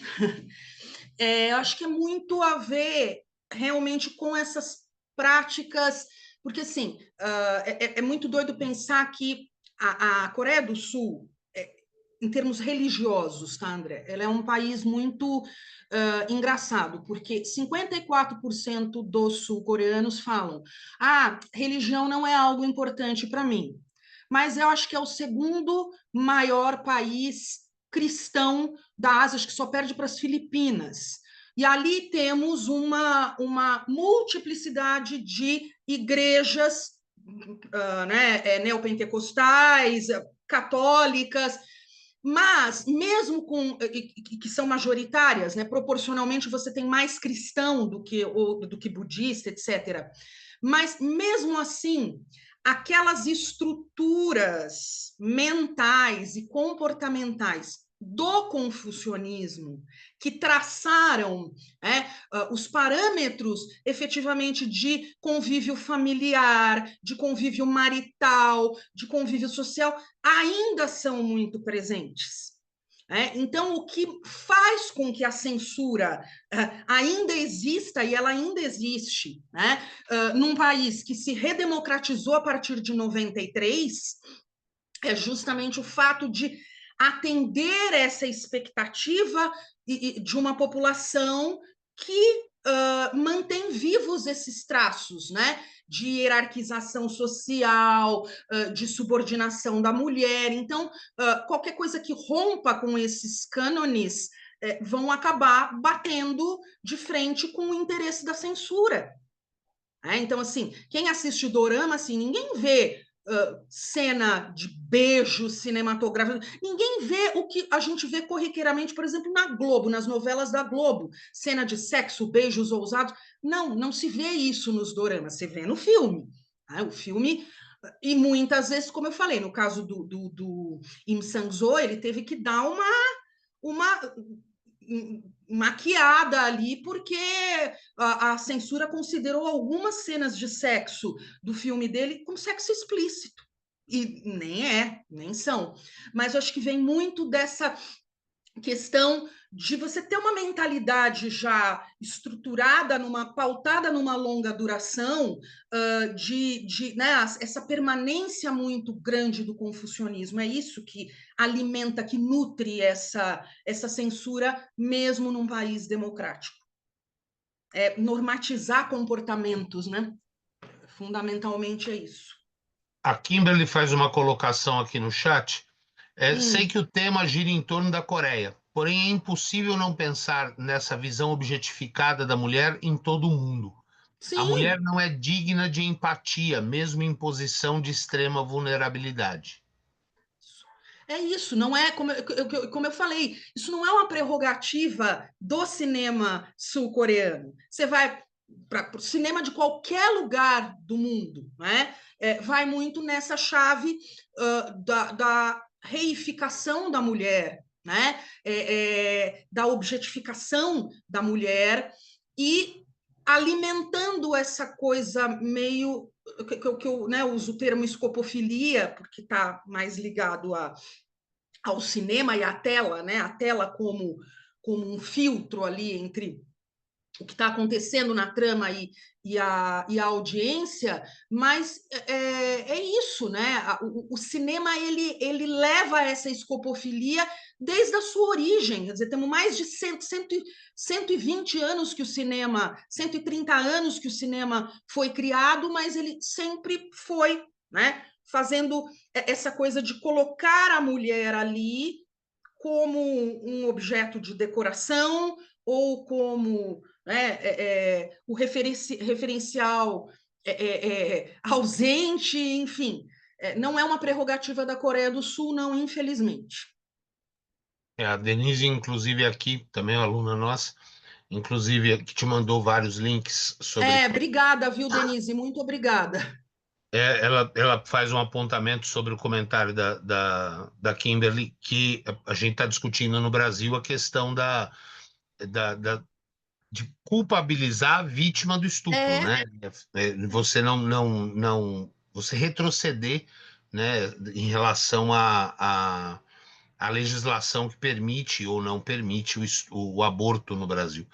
Eu acho que é muito a ver realmente com essas práticas, porque assim, é muito doido pensar que a Coreia do Sul, em termos religiosos, tá, André? Ela é um país muito engraçado, porque 54% dos sul-coreanos falam: ah, religião não é algo importante para mim. Mas eu acho que é o segundo maior país cristão da Ásia, acho que só perde para as Filipinas. E ali temos uma multiplicidade de igrejas neopentecostais, católicas, mas mesmo com que são majoritárias, né, proporcionalmente você tem mais cristão do que budista, etc. Mas mesmo assim, aquelas estruturas mentais e comportamentais do confucionismo que traçaram os parâmetros efetivamente de convívio familiar, de convívio marital, de convívio social, ainda são muito presentes. Então, o que faz com que a censura ainda exista, e ela ainda existe, num país que se redemocratizou a partir de 93, é justamente o fato de atender essa expectativa de uma população que mantém vivos esses traços, né? De hierarquização social, de subordinação da mulher. Então, qualquer coisa que rompa com esses cânones vão acabar batendo de frente com o interesse da censura. Então, assim, quem assiste Dorama, assim, ninguém vê cena de beijo cinematográfico, ninguém vê o que a gente vê corriqueiramente, por exemplo, na Globo, nas novelas da Globo, cena de sexo, beijos ousados. Não, não se vê isso nos doramas, se vê no filme. O filme, e muitas vezes, como eu falei, no caso do Im Sang-soo, ele teve que dar uma maquiada ali, porque a censura considerou algumas cenas de sexo do filme dele como sexo explícito. E nem são. Mas eu acho que vem muito dessa questão de você ter uma mentalidade já estruturada, pautada numa longa duração, né, essa permanência muito grande do confucionismo. É isso que alimenta, que nutre essa censura, mesmo num país democrático. Normatizar comportamentos, né? Fundamentalmente é isso. A Kimberly faz uma colocação aqui no chat. Sei Hum, que o tema gira em torno da Coreia, porém é impossível não pensar nessa visão objetificada da mulher em todo o mundo. A mulher sim, não é digna de empatia, mesmo em posição de extrema vulnerabilidade. é isso, não é, como eu falei, isso não é uma prerrogativa do cinema sul-coreano. Você vai para o cinema de qualquer lugar do mundo, né? Vai muito nessa chave da reificação da mulher, né? Da objetificação da mulher e alimentando essa coisa meio que eu, né, uso o termo escopofilia, porque está mais ligado ao cinema e à tela, né? A tela como um filtro ali entre o que está acontecendo na trama e a audiência, mas isso, né? O cinema ele leva essa escopofilia desde a sua origem. Quer dizer, temos mais de 120 anos que o cinema, 130 anos que o cinema foi criado, mas ele sempre foi, né? Fazendo essa coisa de colocar a mulher ali como um objeto de decoração ou como o referencial ausente, enfim. Não é uma prerrogativa da Coreia do Sul, não, infelizmente. A Denise, inclusive, aqui, também é uma aluna nossa, inclusive, que te mandou vários links sobre. Obrigada, viu, Denise? Muito obrigada. Ela faz um apontamento sobre o comentário da Kimberly, que a gente está discutindo no Brasil a questão da, da- de culpabilizar a vítima do estupro, É, né? Você não, você retroceder, né, em relação a a legislação que permite ou não permite o aborto no Brasil.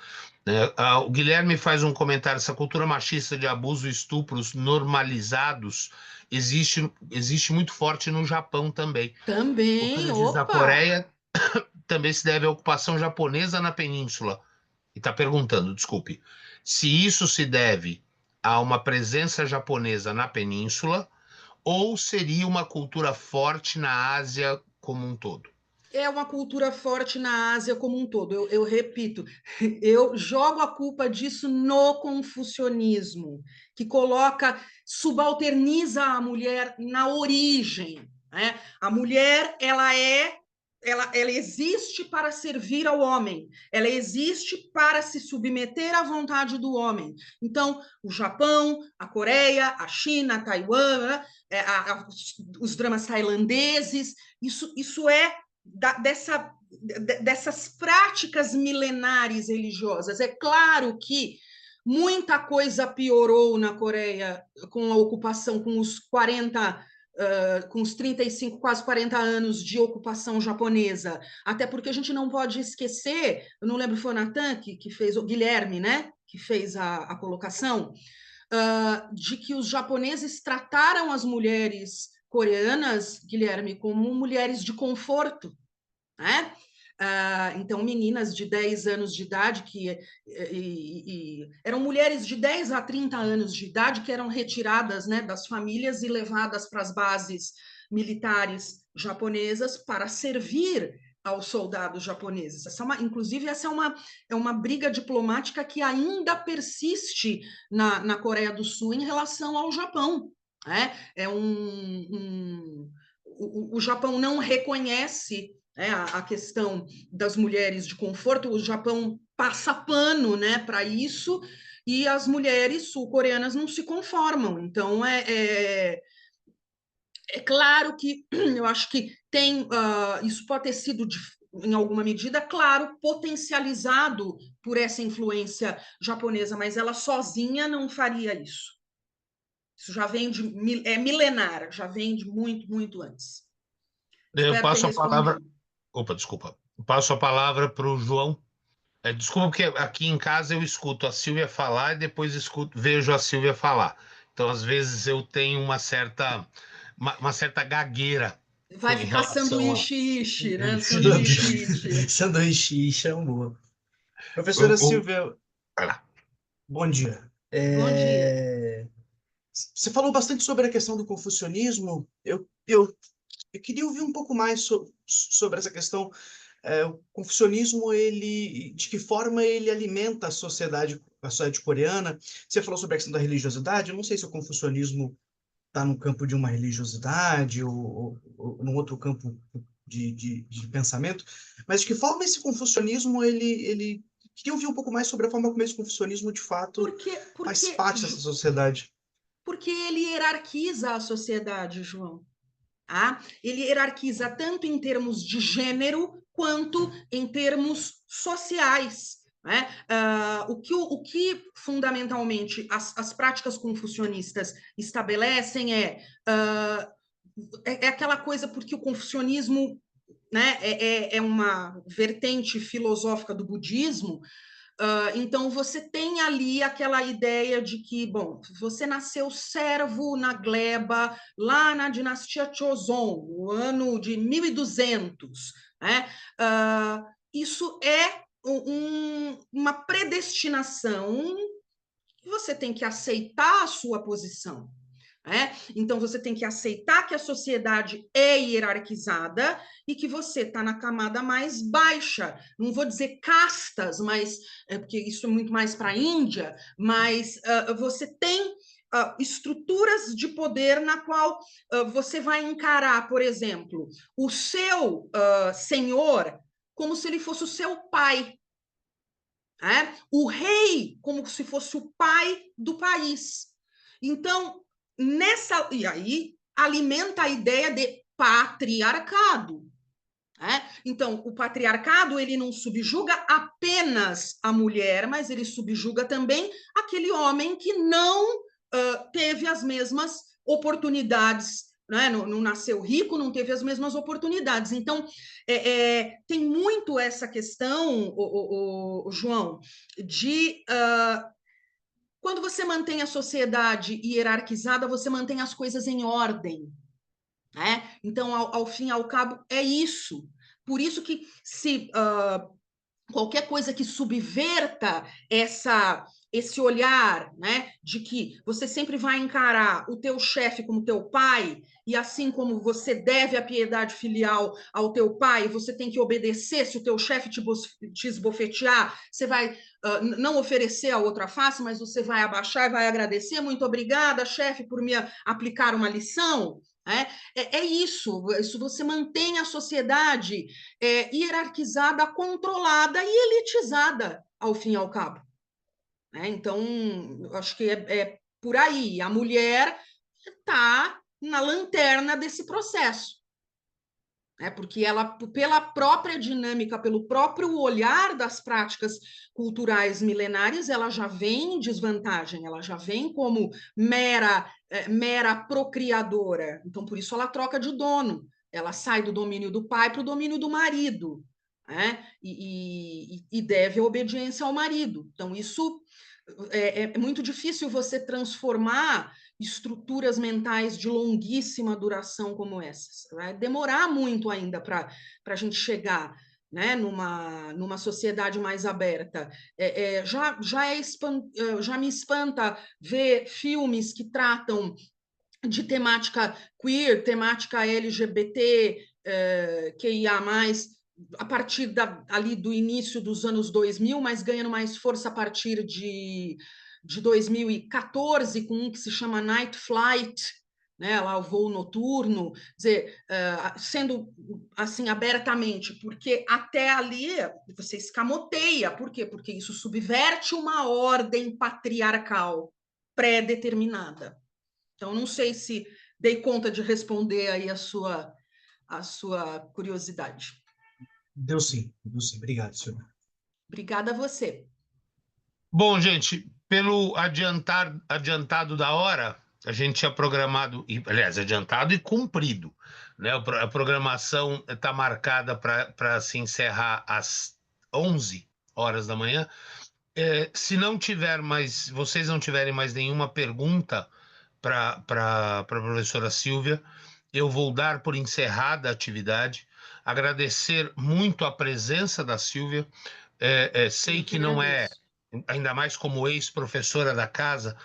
O Guilherme faz um comentário: essa cultura machista de abuso e estupros normalizados existe muito forte no Japão também. O que Também, ele diz da opa! Coreia também se deve à ocupação japonesa na península. E está perguntando, desculpe, se isso se deve a uma presença japonesa na península ou seria uma cultura forte na Ásia como um todo? É uma cultura forte na Ásia como um todo. Eu repito, eu jogo a culpa disso no confucionismo, que coloca, subalterniza a mulher na origem, né? A mulher, ela existe para servir ao homem, ela existe para se submeter à vontade do homem. Então, o Japão, a Coreia, a China, a Taiwan, né? Os dramas tailandeses, isso é dessas práticas milenares religiosas. É claro que muita coisa piorou na Coreia com a ocupação, com os 40, com os 35, quase 40 anos de ocupação japonesa. Até porque a gente não pode esquecer, eu não lembro, foi o Natan que fez, o Guilherme, né? Que fez a colocação, de que os japoneses trataram as mulheres coreanas, Guilherme, como mulheres de conforto, né? Então, meninas de 10 anos de idade, eram mulheres de 10 a 30 anos de idade que eram retiradas, né, das famílias e levadas para as bases militares japonesas para servir aos soldados japoneses. Inclusive, essa é uma briga diplomática que ainda persiste na Coreia do Sul em relação ao Japão. Né? O Japão não reconhece, né, a questão das mulheres de conforto. O Japão passa pano, né, para isso, e as mulheres sul-coreanas não se conformam. Então, é claro que eu acho que isso pode ter sido, em alguma medida, claro, potencializado por essa influência japonesa, mas ela sozinha não faria isso. Isso já vem é milenar, já vem de muito, muito antes. Eu Espero ter passo a palavra. respondido. Opa, desculpa. Passo a palavra para o João. Desculpa, porque aqui em casa eu escuto a Silvia falar e depois vejo a Silvia falar. Então, às vezes, eu tenho uma certa gagueira Vai em ficar relação a sanduíche, né? isso. Sanduíche. Sanduíche chamou. O, Professora o- Silvia, vai lá. bom dia. Bom dia. Você falou bastante sobre a questão do confucionismo. Eu queria ouvir um pouco mais sobre essa questão. O confucionismo, de que forma ele alimenta a sociedade coreana? Você falou sobre a questão da religiosidade. Eu não sei se o confucionismo está no campo de uma religiosidade ou num outro campo de pensamento, mas de que forma esse confucionismo, ele... Queria ouvir um pouco mais sobre a forma como esse confucionismo, de fato, Porque, faz porque, parte dessa sociedade. porque ele hierarquiza a sociedade, João. Tá? Ele hierarquiza tanto em termos de gênero quanto em termos sociais. Né? O que fundamentalmente as práticas confucionistas estabelecem é aquela coisa, porque o confucionismo, né, é uma vertente filosófica do budismo. Então, você tem ali aquela ideia de que, bom, você nasceu servo na gleba, lá na dinastia Joseon, no ano de 1200, né? Isso é uma predestinação que você tem que aceitar a sua posição. Então, você tem que aceitar que a sociedade é hierarquizada e que você está na camada mais baixa. Não vou dizer castas, mas porque isso é muito mais para a Índia, mas você tem estruturas de poder na qual você vai encarar, por exemplo, o seu senhor como se ele fosse o seu pai. O rei como se fosse o pai do país. Então, e aí alimenta a ideia de patriarcado. Então, o patriarcado, ele não subjuga apenas a mulher, mas ele subjuga também aquele homem que não teve as mesmas oportunidades né, não nasceu rico, não teve as mesmas oportunidades. Então, tem muito essa questão, João, de quando você mantém a sociedade hierarquizada, você mantém as coisas em ordem. Né? Então, ao fim e ao cabo, é isso. Por isso que se qualquer coisa que subverta esse olhar, né, de que você sempre vai encarar o teu chefe como teu pai, e assim como você deve a piedade filial ao teu pai, você tem que obedecer. Se o teu chefe te esbofetear, você vai não oferecer a outra face, mas você vai abaixar e vai agradecer. Muito obrigada, chefe, por me aplicar uma lição. É isso você mantém a sociedade hierarquizada, controlada e elitizada, ao fim e ao cabo. Então, eu acho que é por aí. A mulher está na lanterna desse processo. Porque ela, pela própria dinâmica, pelo próprio olhar das práticas culturais milenárias, ela já vem em desvantagem, ela já vem como mera procriadora. Então, por isso ela troca de dono, ela sai do domínio do pai para o domínio do marido, né? E deve a obediência ao marido. Então, isso é muito difícil você transformar estruturas mentais de longuíssima duração como essas. Vai demorar muito ainda para a gente chegar, né, numa sociedade mais aberta. Já me espanta ver filmes que tratam de temática queer, temática LGBT, QIA+, a partir ali do início dos anos 2000, mas ganhando mais força a partir de 2014, com um que se chama Night Flight, né, lá o voo noturno, dizer, sendo assim abertamente, porque até ali você escamoteia. Por quê? Porque isso subverte uma ordem patriarcal pré-determinada. Então, não sei se dei conta de responder aí a sua curiosidade. Deu sim, deu sim. Obrigado, senhor. Obrigada a você. Bom, gente, pelo adiantado da hora, a gente tinha programado, aliás, adiantado e cumprido, né? A programação está marcada para se encerrar às 11 horas da manhã. Se não tiver mais, vocês não tiverem mais nenhuma pergunta para a professora Silvia, eu vou dar por encerrada a atividade. Agradecer muito a presença da Silvia. Sei que não é, ainda mais como ex-professora da casa,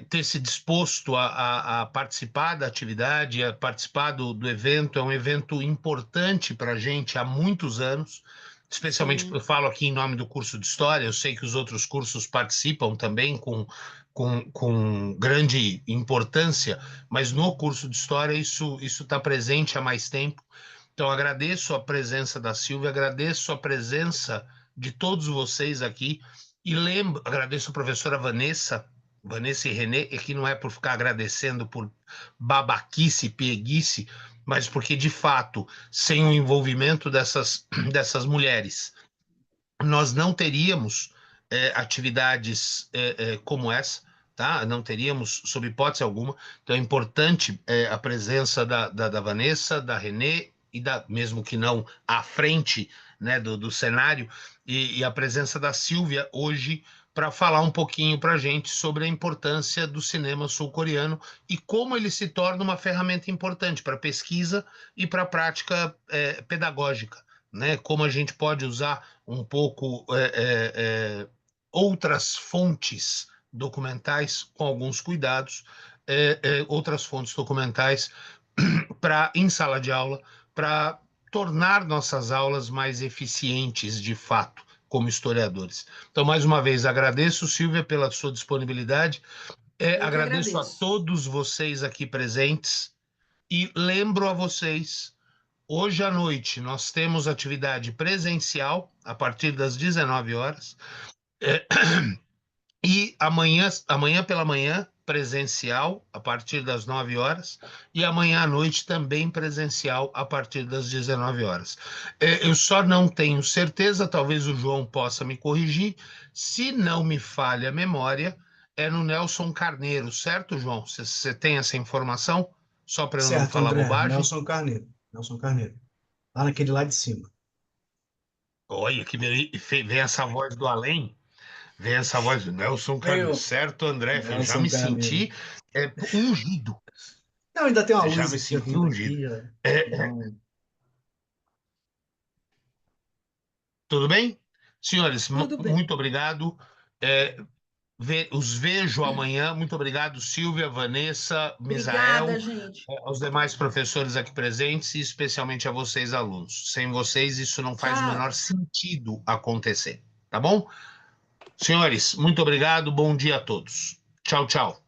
ter se disposto a participar da atividade, a participar do evento. É um evento importante para a gente há muitos anos, especialmente. Sim. Eu falo aqui em nome do curso de História. Eu sei que os outros cursos participam também com grande importância, mas no curso de História isso está presente há mais tempo. Então, agradeço a presença da Silvia, agradeço a presença de todos vocês aqui, e agradeço a professora Vanessa e Renê, e que não é por ficar agradecendo por babaquice, pieguice, mas porque, de fato, sem o envolvimento dessas mulheres, nós não teríamos atividades como essa, tá? Não teríamos, sob hipótese alguma. Então, é importante a presença da Vanessa, da Renê, e mesmo que não à frente, né, do cenário, e a presença da Silvia hoje para falar um pouquinho para a gente sobre a importância do cinema sul-coreano e como ele se torna uma ferramenta importante para pesquisa e para a prática pedagógica, né? Como a gente pode usar um pouco outras fontes documentais com alguns cuidados, outras fontes documentais em sala de aula, para tornar nossas aulas mais eficientes de fato, como historiadores. Então, mais uma vez, agradeço, Silvia, pela sua disponibilidade. Agradeço a todos vocês aqui presentes e lembro a vocês, hoje à noite nós temos atividade presencial a partir das 19 horas e amanhã pela manhã presencial a partir das 9 horas e amanhã à noite também presencial a partir das 19 horas. Eu só não tenho certeza, talvez o João possa me corrigir, se não me falha a memória, é no Nelson Carneiro, certo, João? Você tem essa informação? Só para eu não Certo, falar André. bobagem. Nelson Carneiro. Nelson Carneiro. Lá naquele lá de cima. Olha, vem essa voz do além. Vem essa voz do Nelson Carneiro. Veio Certo, André. Eu já Nelson me Carneiro. senti ungido. Não, ainda tem uma Já luz me aqui senti vindo ungido. aqui. Ó. Não. Tudo bem? Senhores, Tudo bem. muito obrigado. Os vejo amanhã. Muito obrigado, Silvia, Vanessa, Obrigada, Misael, gente. aos demais professores aqui presentes e especialmente a vocês, alunos. Sem vocês, isso não faz o Tchau. menor sentido acontecer, tá bom? Senhores, muito obrigado. Bom dia a todos. Tchau, tchau.